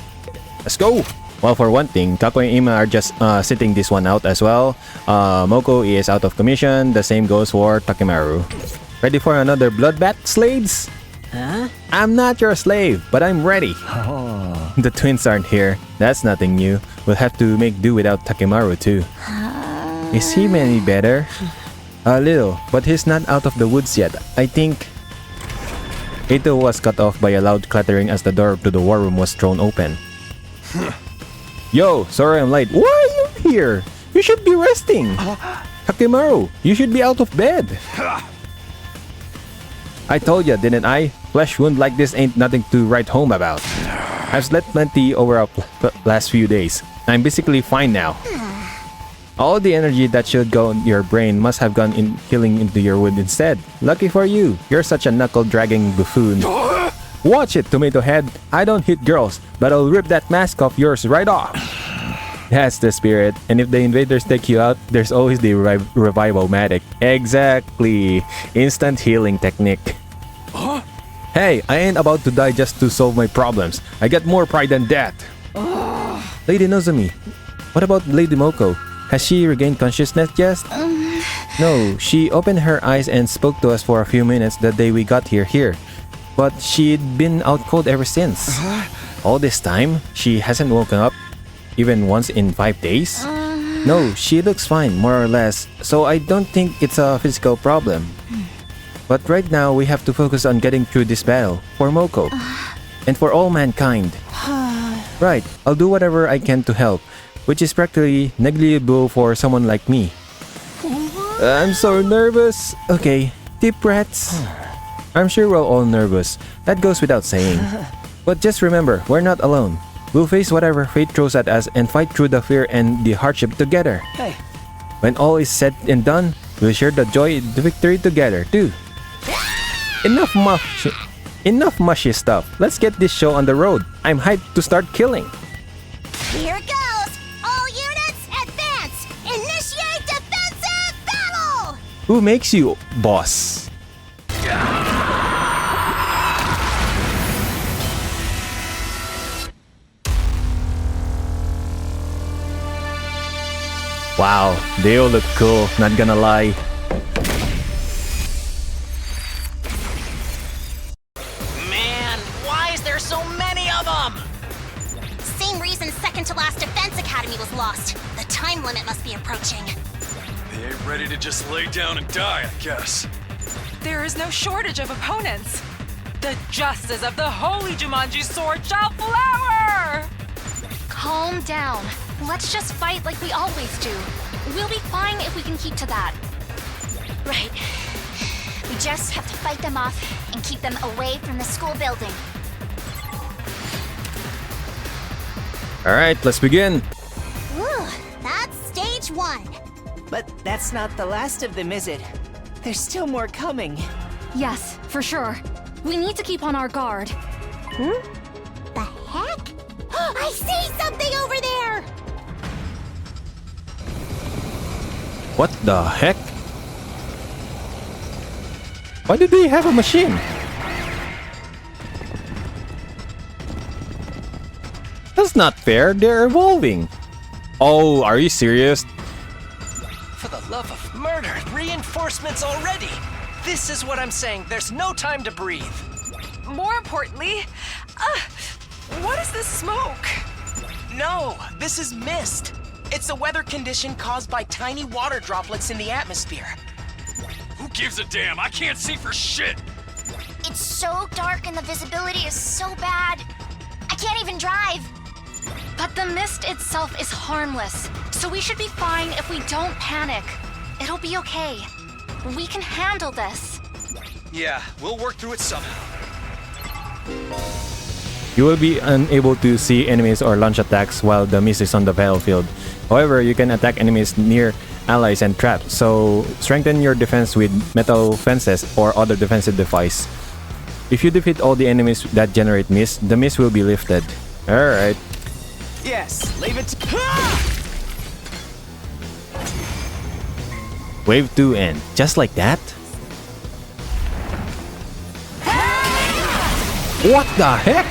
Let's go! Well, for one thing, Kako and Ima are just sitting this one out as well. Moko is out of commission. The same goes for Takimaru. Ready for another bloodbath, slaves? Huh? I'm not your slave, but I'm ready. Oh. The twins aren't here. That's nothing new. We'll have to make do without Takimaru too. Is he any better? A little, but he's not out of the woods yet. I think Eito was cut off by a loud clattering as the door to the war room was thrown open. Yo, sorry I'm late. Why are you here? You should be resting. Takimaru, you should be out of bed. I told ya, didn't I? Flesh wound like this ain't nothing to write home about. I've slept plenty over our last few days. I'm basically fine now. All the energy that should go in your brain must have gone in healing into your wound instead. Lucky for you, you're such a knuckle-dragging buffoon. Watch it, Tomato Head. I don't hit girls, but I'll rip that mask off yours right off. That's the spirit. And if the invaders take you out, there's always the revival-matic. Exactly. Instant healing technique. Hey, I ain't about to die just to solve my problems. I got more pride than that. Lady Nozomi, what about Lady Moko? Has she regained consciousness yet? No, she opened her eyes and spoke to us for a few minutes the day we got here. But she'd been out cold ever since. All this time, she hasn't woken up even once in 5 days? No, she looks fine, more or less, so I don't think it's a physical problem. But right now, we have to focus on getting through this battle, for Moko, and for all mankind. Right, I'll do whatever I can to help, which is practically negligible for someone like me. I'm so nervous. Okay, deep breaths. I'm sure we're all nervous. That goes without saying. But just remember, we're not alone. We'll face whatever fate throws at us and fight through the fear and the hardship together. Hey. When all is said and done, we'll share the joy and the victory together too. Enough mushy stuff. Let's get this show on the road. I'm hyped to start killing. Here goes! All units, advance! Initiate defensive battle! Who makes you boss? Wow, they all look cool, not gonna lie. Man, why is there so many of them? Same reason second to last Defense Academy was lost. The time limit must be approaching. They ain't ready to just lay down and die, I guess. There is no shortage of opponents. The justice of the holy Jumanji sword shall flower! Calm down. Let's just fight like we always do. We'll be fine if we can keep to that. Right. We just have to fight them off and keep them away from the school building. Alright, let's begin. Whew, that's stage 1. But that's not the last of them, is it? There's still more coming. Yes, for sure. We need to keep on our guard. The heck? I see something over there! What the heck? Why do they have a machine? That's not fair, they're evolving. Oh, are you serious? For the love of murder, reinforcements already! This is what I'm saying, there's no time to breathe. More importantly, what is this smoke? No, this is mist. It's a weather condition caused by tiny water droplets in the atmosphere. Who gives a damn? I can't see for shit! It's so dark and the visibility is so bad. I can't even drive. But the mist itself is harmless, so we should be fine if we don't panic. It'll be okay. We can handle this. Yeah, we'll work through it somehow. You will be unable to see enemies or launch attacks while the mist is on the battlefield. However, you can attack enemies near allies and traps, so strengthen your defense with metal fences or other defensive device. If you defeat all the enemies that generate mist, the mist will be lifted. Alright. Yes, leave it. Wave 2 and just like that? What the heck?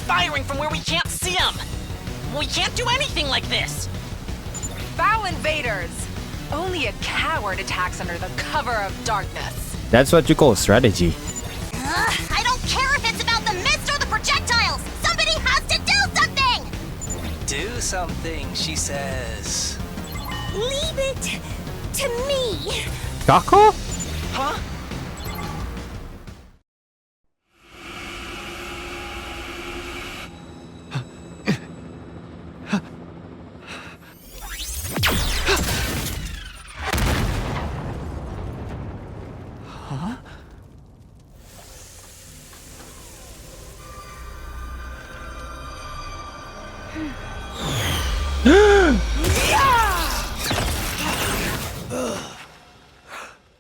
firing from where we can't see them. We can't do anything like this. Foul invaders! Only a coward attacks under the cover of darkness. That's what you call strategy. I don't care if it's about the mist or the projectiles! Somebody has to do something! Do something, she says. Leave it to me. Kako? Huh?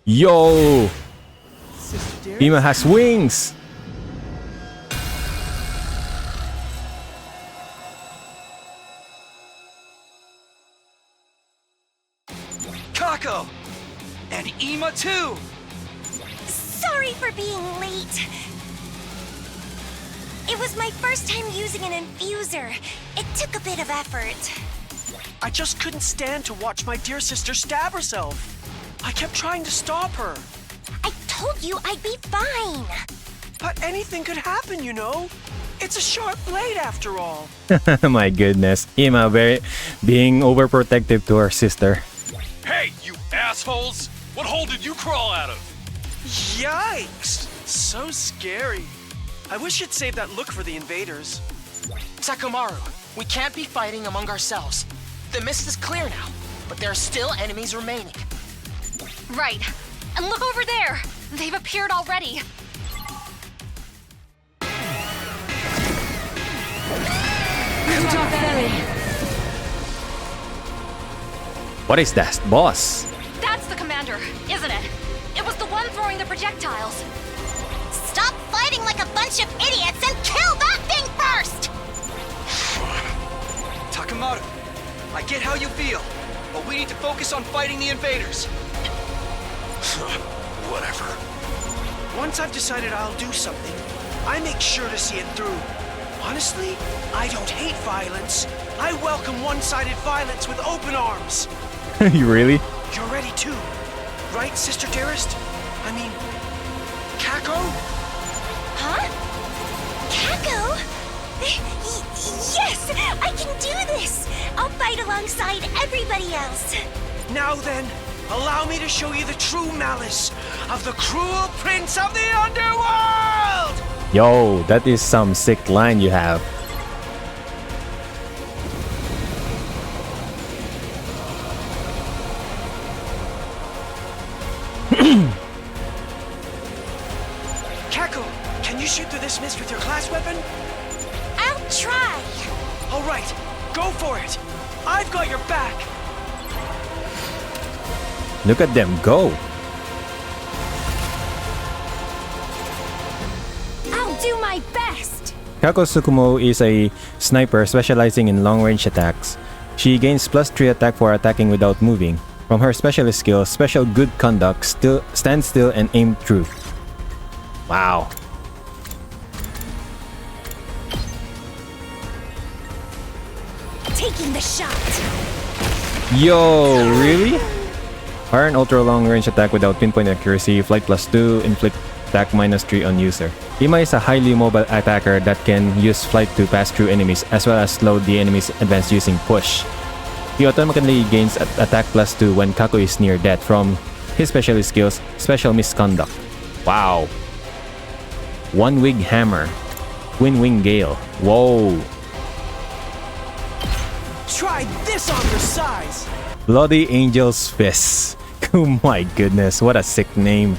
Yo! Ima has wings! Kako! And Ima too! Sorry for being late. It was my first time using an infuser. It took a bit of effort. I just couldn't stand to watch my dear sister stab herself. I kept trying to stop her. I told you I'd be fine. But anything could happen, you know? It's a sharp blade after all. My goodness. Ima being overprotective to her sister. Hey, you assholes! What hole did you crawl out of? Yikes! So scary. I wish you'd save that look for the invaders. Takumaru, we can't be fighting among ourselves. The mist is clear now, but there are still enemies remaining. Right. And look over there! They've appeared already. What is that, boss? That's the commander, isn't it? It was the one throwing the projectiles. Stop fighting like a bunch of idiots and kill that thing first! Takumaru, I get how you feel, but we need to focus on fighting the invaders. Whatever. Once I've decided I'll do something, I make sure to see it through. Honestly, I don't hate violence. I welcome one-sided violence with open arms. You really? You're ready too, right, sister dearest? I mean, Kako? Huh? Kako? Yes! I can do this! I'll fight alongside everybody else. Now then, allow me to show you the true malice of the cruel prince of the underworld! Yo, that is some sick line you have. Kako, can you shoot through this mist with your class weapon? I'll try. All right, go for it. I've got your back. Look at them go. I'll do my best. TSUKUMO is a sniper specializing in long-range attacks. She gains +3 attack for attacking without moving. From her specialist skill, Special Good Conduct, stand still and aim true. Wow. Taking the shot. Yo, really? Fire an ultra long range attack without pinpoint accuracy, flight +2, inflict attack -3 on user. Ima is a highly mobile attacker that can use flight to pass through enemies as well as slow the enemy's advance using push. He automatically gains attack +2 when Kako is near death from his specialist skills, Special Misconduct. Wow. One Wig Hammer. Wind Wing Gale. Whoa. Try this on your size. Bloody Angel's Fist. Oh my goodness, what a sick name.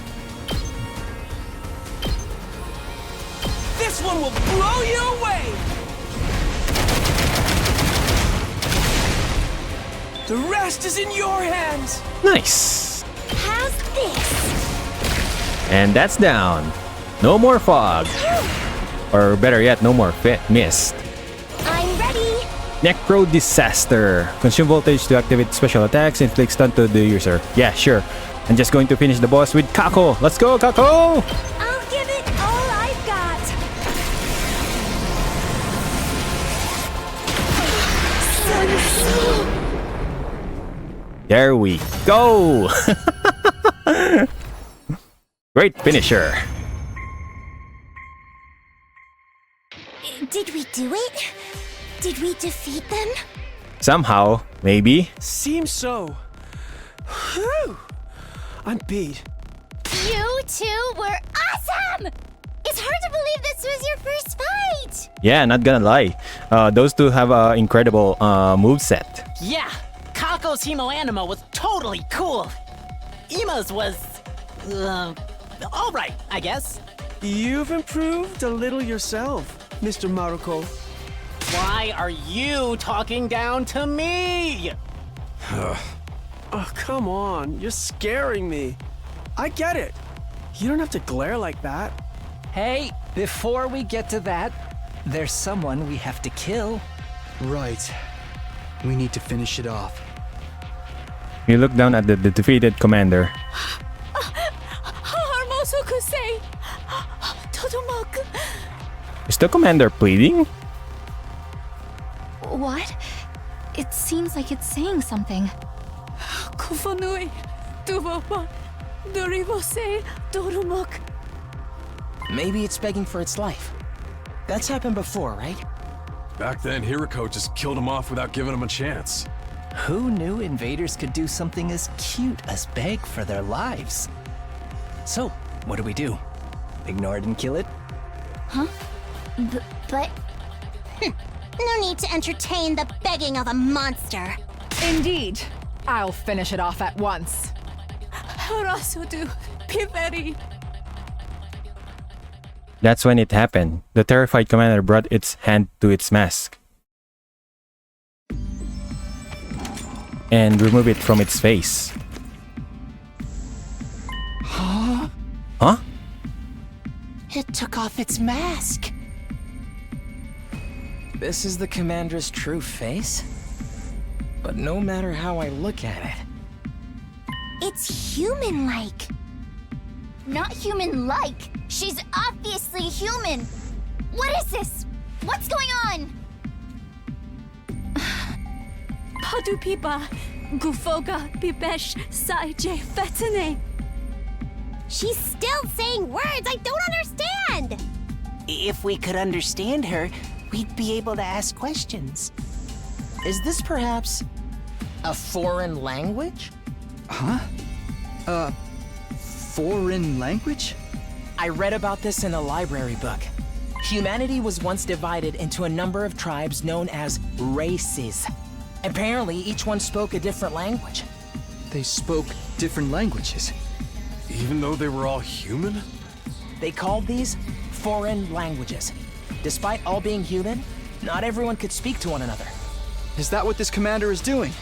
This one will blow you away. The rest is in your hands. Nice. How's this? And that's down. No more fog. Or better yet, no more mist. I'm ready. Necro Disaster. Consume voltage to activate special attacks, inflict stun to the user. Yeah, sure. I'm just going to finish the boss with Kako. Let's go, Kako! I'll give it all I've got. There we go! Great finisher. Did we do it? Did we defeat them? Somehow, maybe. Seems so. Whew. I'm beat. You two were awesome! It's hard to believe this was your first fight! Yeah, not gonna lie. Those two have an incredible moveset. Yeah, Kako's Hemo Anima was totally cool. Ima's was, alright, I guess. You've improved a little yourself, Mr. Maruko. Why are you talking down to me? Oh, come on. You're scaring me. I get it. You don't have to glare like that. Hey, before we get to that, there's someone we have to kill. Right. We need to finish it off. You look down at the defeated commander. Hermoso-kusei! Todomoku! Is the commander pleading? What? It seems like it's saying something. Kufonui, Duvopa, Doribose, Dorumok. Maybe it's begging for its life. That's happened before, right? Back then, Hiriko just killed him off without giving him a chance. Who knew invaders could do something as cute as beg for their lives? So, what do we do? Ignore it and kill it? Huh? But... No need to entertain the begging of a monster. Indeed. I'll finish it off at once. Harasudu, Piveri. That's when it happened. The terrified commander brought its hand to its mask and removed it from its face. Huh? Huh? It took off its mask. This is the commander's true face? But no matter how I look at it... It's human-like. Not human-like. She's obviously human. What is this? What's going on? Padupipa, Gufoga, Bibesh, Saije, Fetene. She's still saying words I don't understand. If we could understand her, we'd be able to ask questions. Is this perhaps a foreign language? Huh? Foreign language? I read about this in a library book. Humanity was once divided into a number of tribes known as races. Apparently, each one spoke a different language. They spoke different languages. Even though they were all human? They called these foreign languages. Despite all being human, not everyone could speak to one another. Is that what this commander is doing?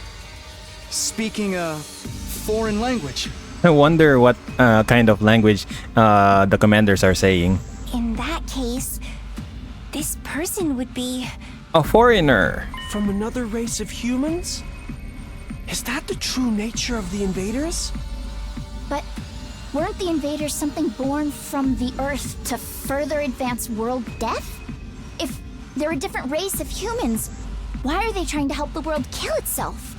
Speaking a foreign language? I wonder what kind of language the commanders are saying. In that case, this person would be... A foreigner. From another race of humans? Is that the true nature of the invaders? But weren't the invaders something born from the Earth to further advance world death? If they're a different race of humans, why are they trying to help the world kill itself?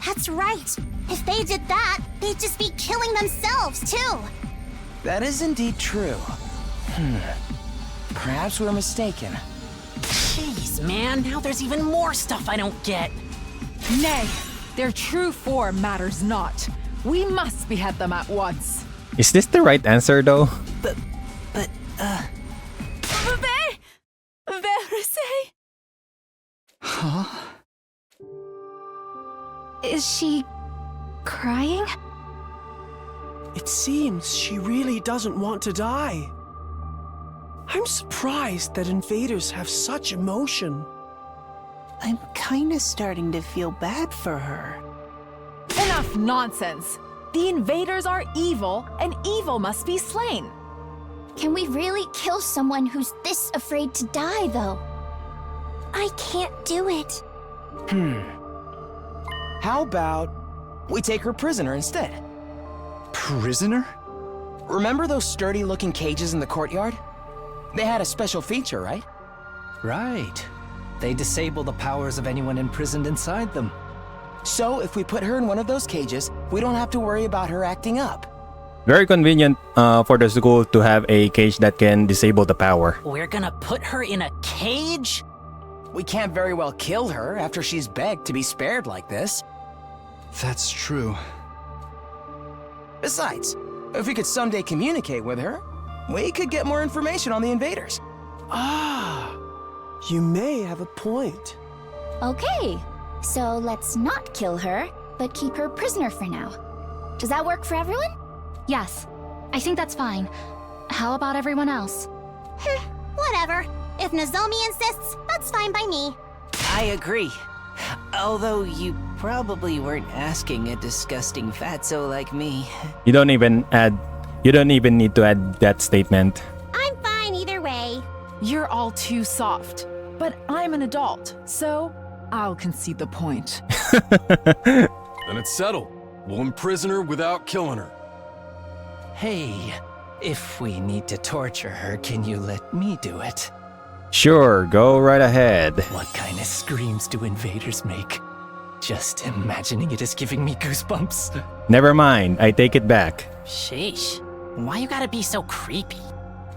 That's right. If they did that, they'd just be killing themselves, too. That is indeed true. Perhaps we're mistaken. Jeez, man, now there's even more stuff I don't get. Nay, their true form matters not. We must behead them at once. Is this the right answer though? Huh? Is she crying? It seems she really doesn't want to die. I'm surprised that invaders have such emotion. I'm kinda starting to feel bad for her. Enough nonsense. The invaders are evil, and evil must be slain. Can we really kill someone who's this afraid to die, though? I can't do it. How about we take her prisoner instead? Prisoner? Remember those sturdy-looking cages in the courtyard? They had a special feature, right? Right. They disable the powers of anyone imprisoned inside them. So if we put her in one of those cages, we don't have to worry about her acting up. Very convenient for the school to have a cage that can disable the power. We're gonna put her in a cage? We can't very well kill her after she's begged to be spared like this. That's true. Besides, if we could someday communicate with her, we could get more information on the invaders. Ah, you may have a point. Okay, so let's not kill her, but keep her prisoner for now. Does that work for everyone? Yes, I think that's fine. How about everyone else? Whatever. If Nozomi insists, that's fine by me. I agree. Although you probably weren't asking a disgusting fatso like me. You don't even need to add that statement. I'm fine either way. You're all too soft. But I'm an adult, so I'll concede the point. Then it's settled. We'll imprison her without killing her. Hey, if we need to torture her, can you let me do it? Sure, go right ahead. What kind of screams do invaders make? Just imagining it is giving me goosebumps. Never mind, I take it back. Sheesh. Why you gotta be so creepy?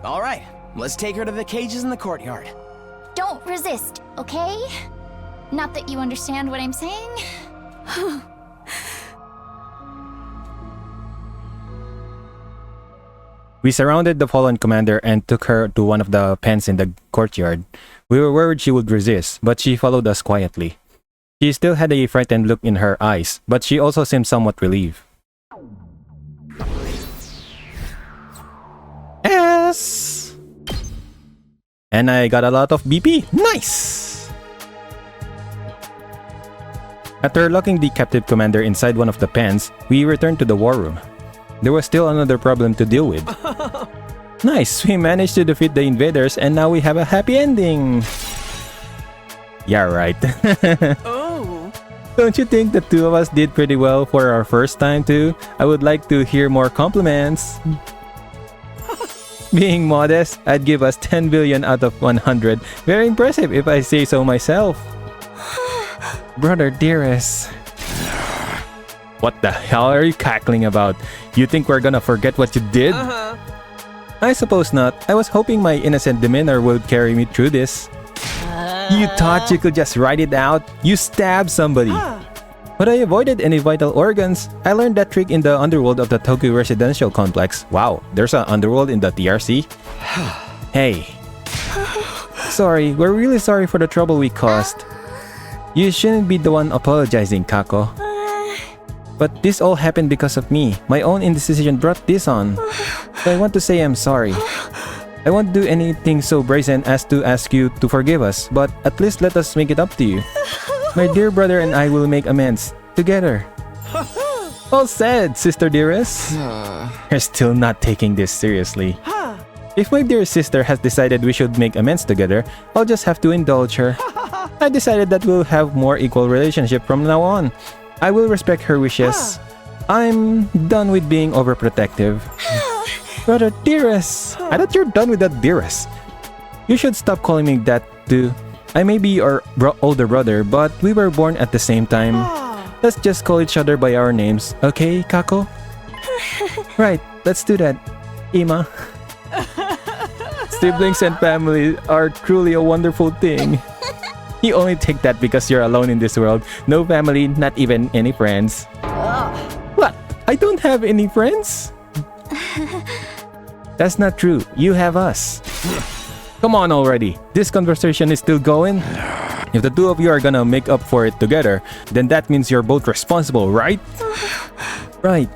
All right, let's take her to the cages in the courtyard. Don't resist, okay? Not that you understand what I'm saying. We surrounded the fallen commander and took her to one of the pens in the courtyard. We were worried she would resist, but she followed us quietly. She still had a frightened look in her eyes, but she also seemed somewhat relieved. Yes! And I got a lot of BP. Nice! After locking the captive commander inside one of the pens, we returned to the war room. There was still another problem to deal with. Nice, we managed to defeat the invaders and now we have a happy ending. Yeah, right. Oh. Don't you think the two of us did pretty well for our first time too? I would like to hear more compliments. Being modest, I'd give us 10 billion out of 100. Very impressive if I say so myself. Brother dearest. What the hell are you cackling about? You think we're gonna forget what you did? I suppose not. I was hoping my innocent demeanor would carry me through this. You thought you could just write it out? You stabbed somebody. But I avoided any vital organs. I learned that trick in the underworld of the Tokyo residential complex. Wow, there's an underworld in the TRC? Hey. Sorry, we're really sorry for the trouble we caused. You shouldn't be the one apologizing, Kako. But this all happened because of me. My own indecision brought this on. So I want to say I'm sorry. I won't do anything so brazen as to ask you to forgive us, but at least let us make it up to you. My dear brother and I will make amends. Together. Well said, sister dearest. You're still not taking this seriously. If my dear sister has decided we should make amends together, I'll just have to indulge her. I decided that we'll have more equal relationship from now on. I will respect her wishes. I'm done with being overprotective. Brother dearest. I thought you're done with that dearest. You should stop calling me that too. I may be your older brother, but we were born at the same time. Let's just call each other by our names, okay, Kako? Right, let's do that, Ima. Siblings and family are truly a wonderful thing. You only take that because you're alone in this world. No family, not even any friends. What? I don't have any friends? That's not true. You have us. Come on already. This conversation is still going. If the two of you are gonna make up for it together, then that means you're both responsible, right? Right.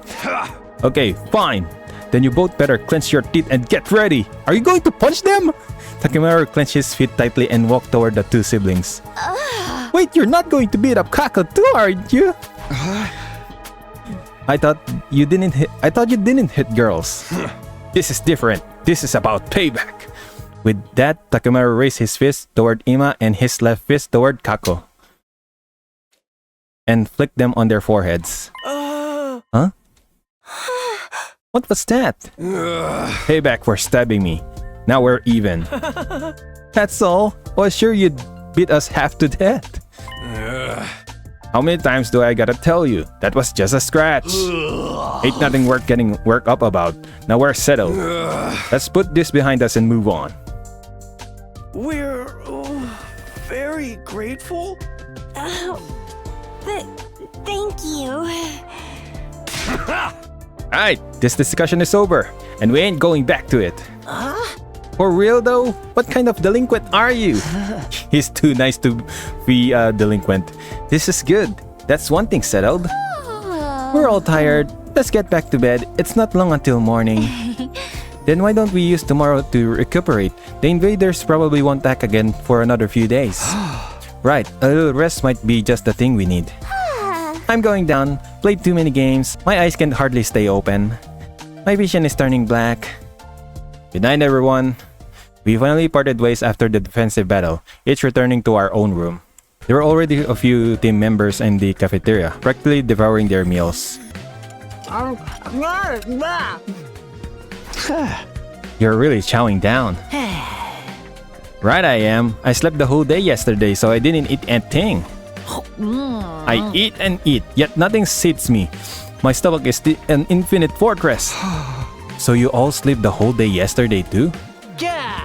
Okay, fine. Then you both better clench your teeth and get ready. Are you going to punch them? Takemaru clenched his feet tightly and walked toward the two siblings. Wait, you're not going to beat up Kako too, aren't you? I thought you didn't hit girls. This is different. This is about payback. With that, Takemaru raised his fist toward Ima and his left fist toward Kako. And flicked them on their foreheads. Huh? What was that? Payback for stabbing me. Now we're even. That's all. Was sure you'd beat us half to death. How many times do I gotta tell you? That was just a scratch. Ain't nothing worth getting worked up about. Now we're settled. Let's put this behind us and move on. We're very grateful. Thank you. Alright, this discussion is over, and we ain't going back to it. For real though? What kind of delinquent are you? He's too nice to be a delinquent. This is good. That's one thing settled. We're all tired. Let's get back to bed. It's not long until morning. Then why don't we use tomorrow to recuperate? The invaders probably won't attack again for another few days. Right, a little rest might be just the thing we need. I'm going down. Played too many games. My eyes can hardly stay open. My vision is turning black. Good night, everyone. We finally parted ways after the defensive battle, each returning to our own room. There were already a few team members in the cafeteria, practically devouring their meals. You're really chowing down. Right I am. I slept the whole day yesterday, so I didn't eat a thing. I eat and eat, yet nothing sits me. My stomach is an infinite fortress. So you all slept the whole day yesterday too? Yeah.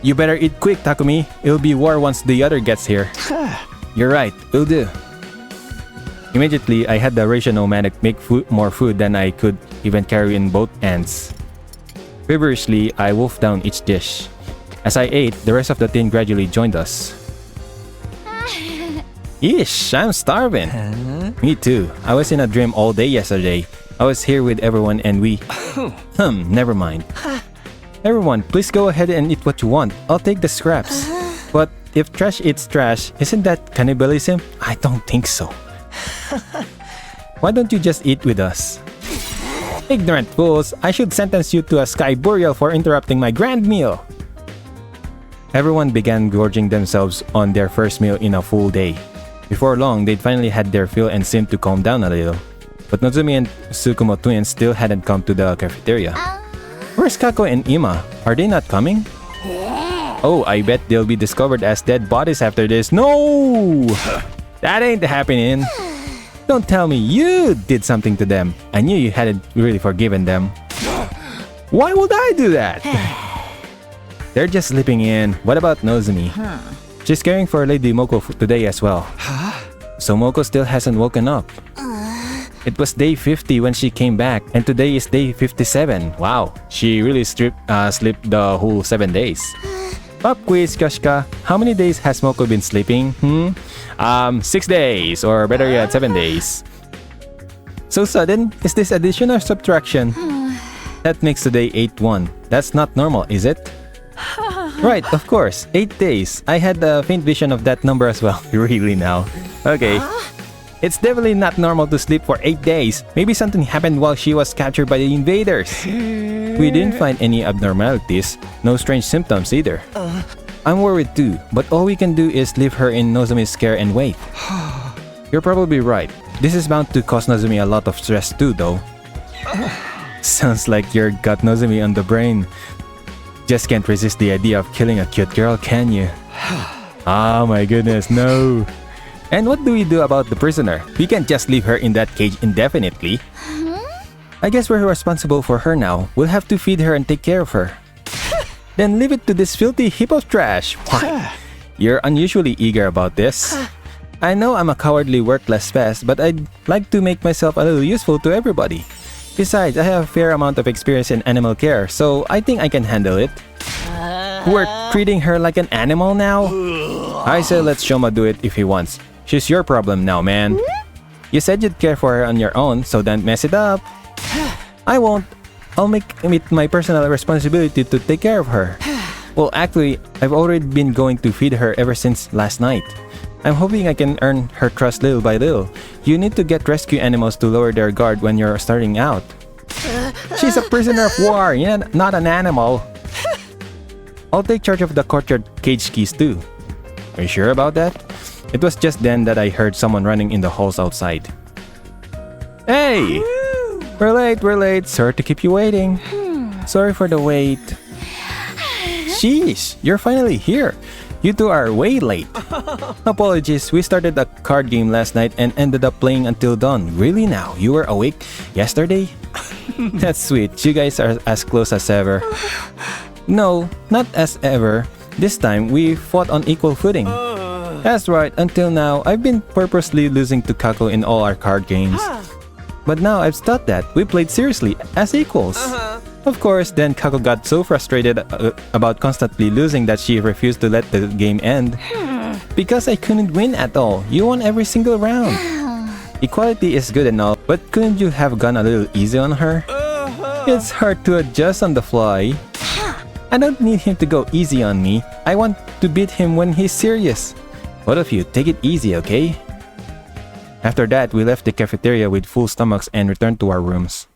You better eat quick, Takumi. It'll be war once the other gets here. You're right, will do. Immediately, I had the ration nomadic make more food than I could even carry in both ends. Feverishly, I wolfed down each dish. As I ate, the rest of the team gradually joined us. Yeesh, I'm starving. Me too. I was in a dream all day yesterday. I was here with everyone and we... never mind. Everyone, please go ahead and eat what you want. I'll take the scraps. But if trash eats trash, isn't that cannibalism? I don't think so. Why don't you just eat with us? Ignorant fools, I should sentence you to a sky burial for interrupting my grand meal. Everyone began gorging themselves on their first meal in a full day. Before long, they'd finally had their fill and seemed to calm down a little. But Nozomi and TSUKUMO twins still hadn't come to the cafeteria. Where's Kako and Ima? Are they not coming? Oh, I bet they'll be discovered as dead bodies after this. No! That ain't happening. Don't tell me you did something to them. I knew you hadn't really forgiven them. Why would I do that? They're just sleeping in. What about Nozomi? She's caring for Lady Moko today as well. So Moko still hasn't woken up. It was day 50 when she came back, and today is day 57. Wow, she really slept the whole 7 days. Pop quiz, Kyoshika. How many days has Moko been sleeping? 6 days, or better yet, 7 days. So sudden? Is this addition or subtraction? That makes today 8-1. That's not normal, is it? Right, of course. 8 days. I had a faint vision of that number as well. Really now? Okay. It's definitely not normal to sleep for 8 days. Maybe something happened while she was captured by the invaders. We didn't find any abnormalities. No strange symptoms either. I'm worried too, but all we can do is leave her in Nozomi's care and wait. You're probably right. This is bound to cause Nozomi a lot of stress too, though. Sounds like you're got Nozomi on the brain. Just can't resist the idea of killing a cute girl, can you? Oh my goodness, no. And what do we do about the prisoner? We can't just leave her in that cage indefinitely. I guess we're responsible for her now. We'll have to feed her and take care of her. Then leave it to this filthy heap of trash. Why? You're unusually eager about this. I know I'm a cowardly, worthless pest, but I'd like to make myself a little useful to everybody. Besides, I have a fair amount of experience in animal care, so I think I can handle it. We're treating her like an animal now? I say let Shoma do it if he wants. She's your problem now, man. You said you'd care for her on your own, so don't mess it up. I won't. I'll make it my personal responsibility to take care of her. Well, actually, I've already been going to feed her ever since last night. I'm hoping I can earn her trust little by little. You need to get rescue animals to lower their guard when you're starting out. She's a prisoner of war, not an animal. I'll take charge of the courtyard cage keys too. Are you sure about that? It was just then that I heard someone running in the halls outside. Hey! We're late. Sorry to keep you waiting. Sorry for the wait. Sheesh, you're finally here. You two are way late. Apologies, we started a card game last night and ended up playing until dawn. Really now? You were awake yesterday? That's sweet. You guys are as close as ever. No, not as ever. This time, we fought on equal footing. That's right, until now, I've been purposely losing to Kako in all our card games. But now I've stopped that. We played seriously, as equals. Of course, then Kako got so frustrated about constantly losing that she refused to let the game end. Because I couldn't win at all. You won every single round. Equality is good and all, but couldn't you have gone a little easy on her? It's hard to adjust on the fly. I don't need him to go easy on me. I want to beat him when he's serious. Both of you, take it easy, okay? After that, we left the cafeteria with full stomachs and returned to our rooms.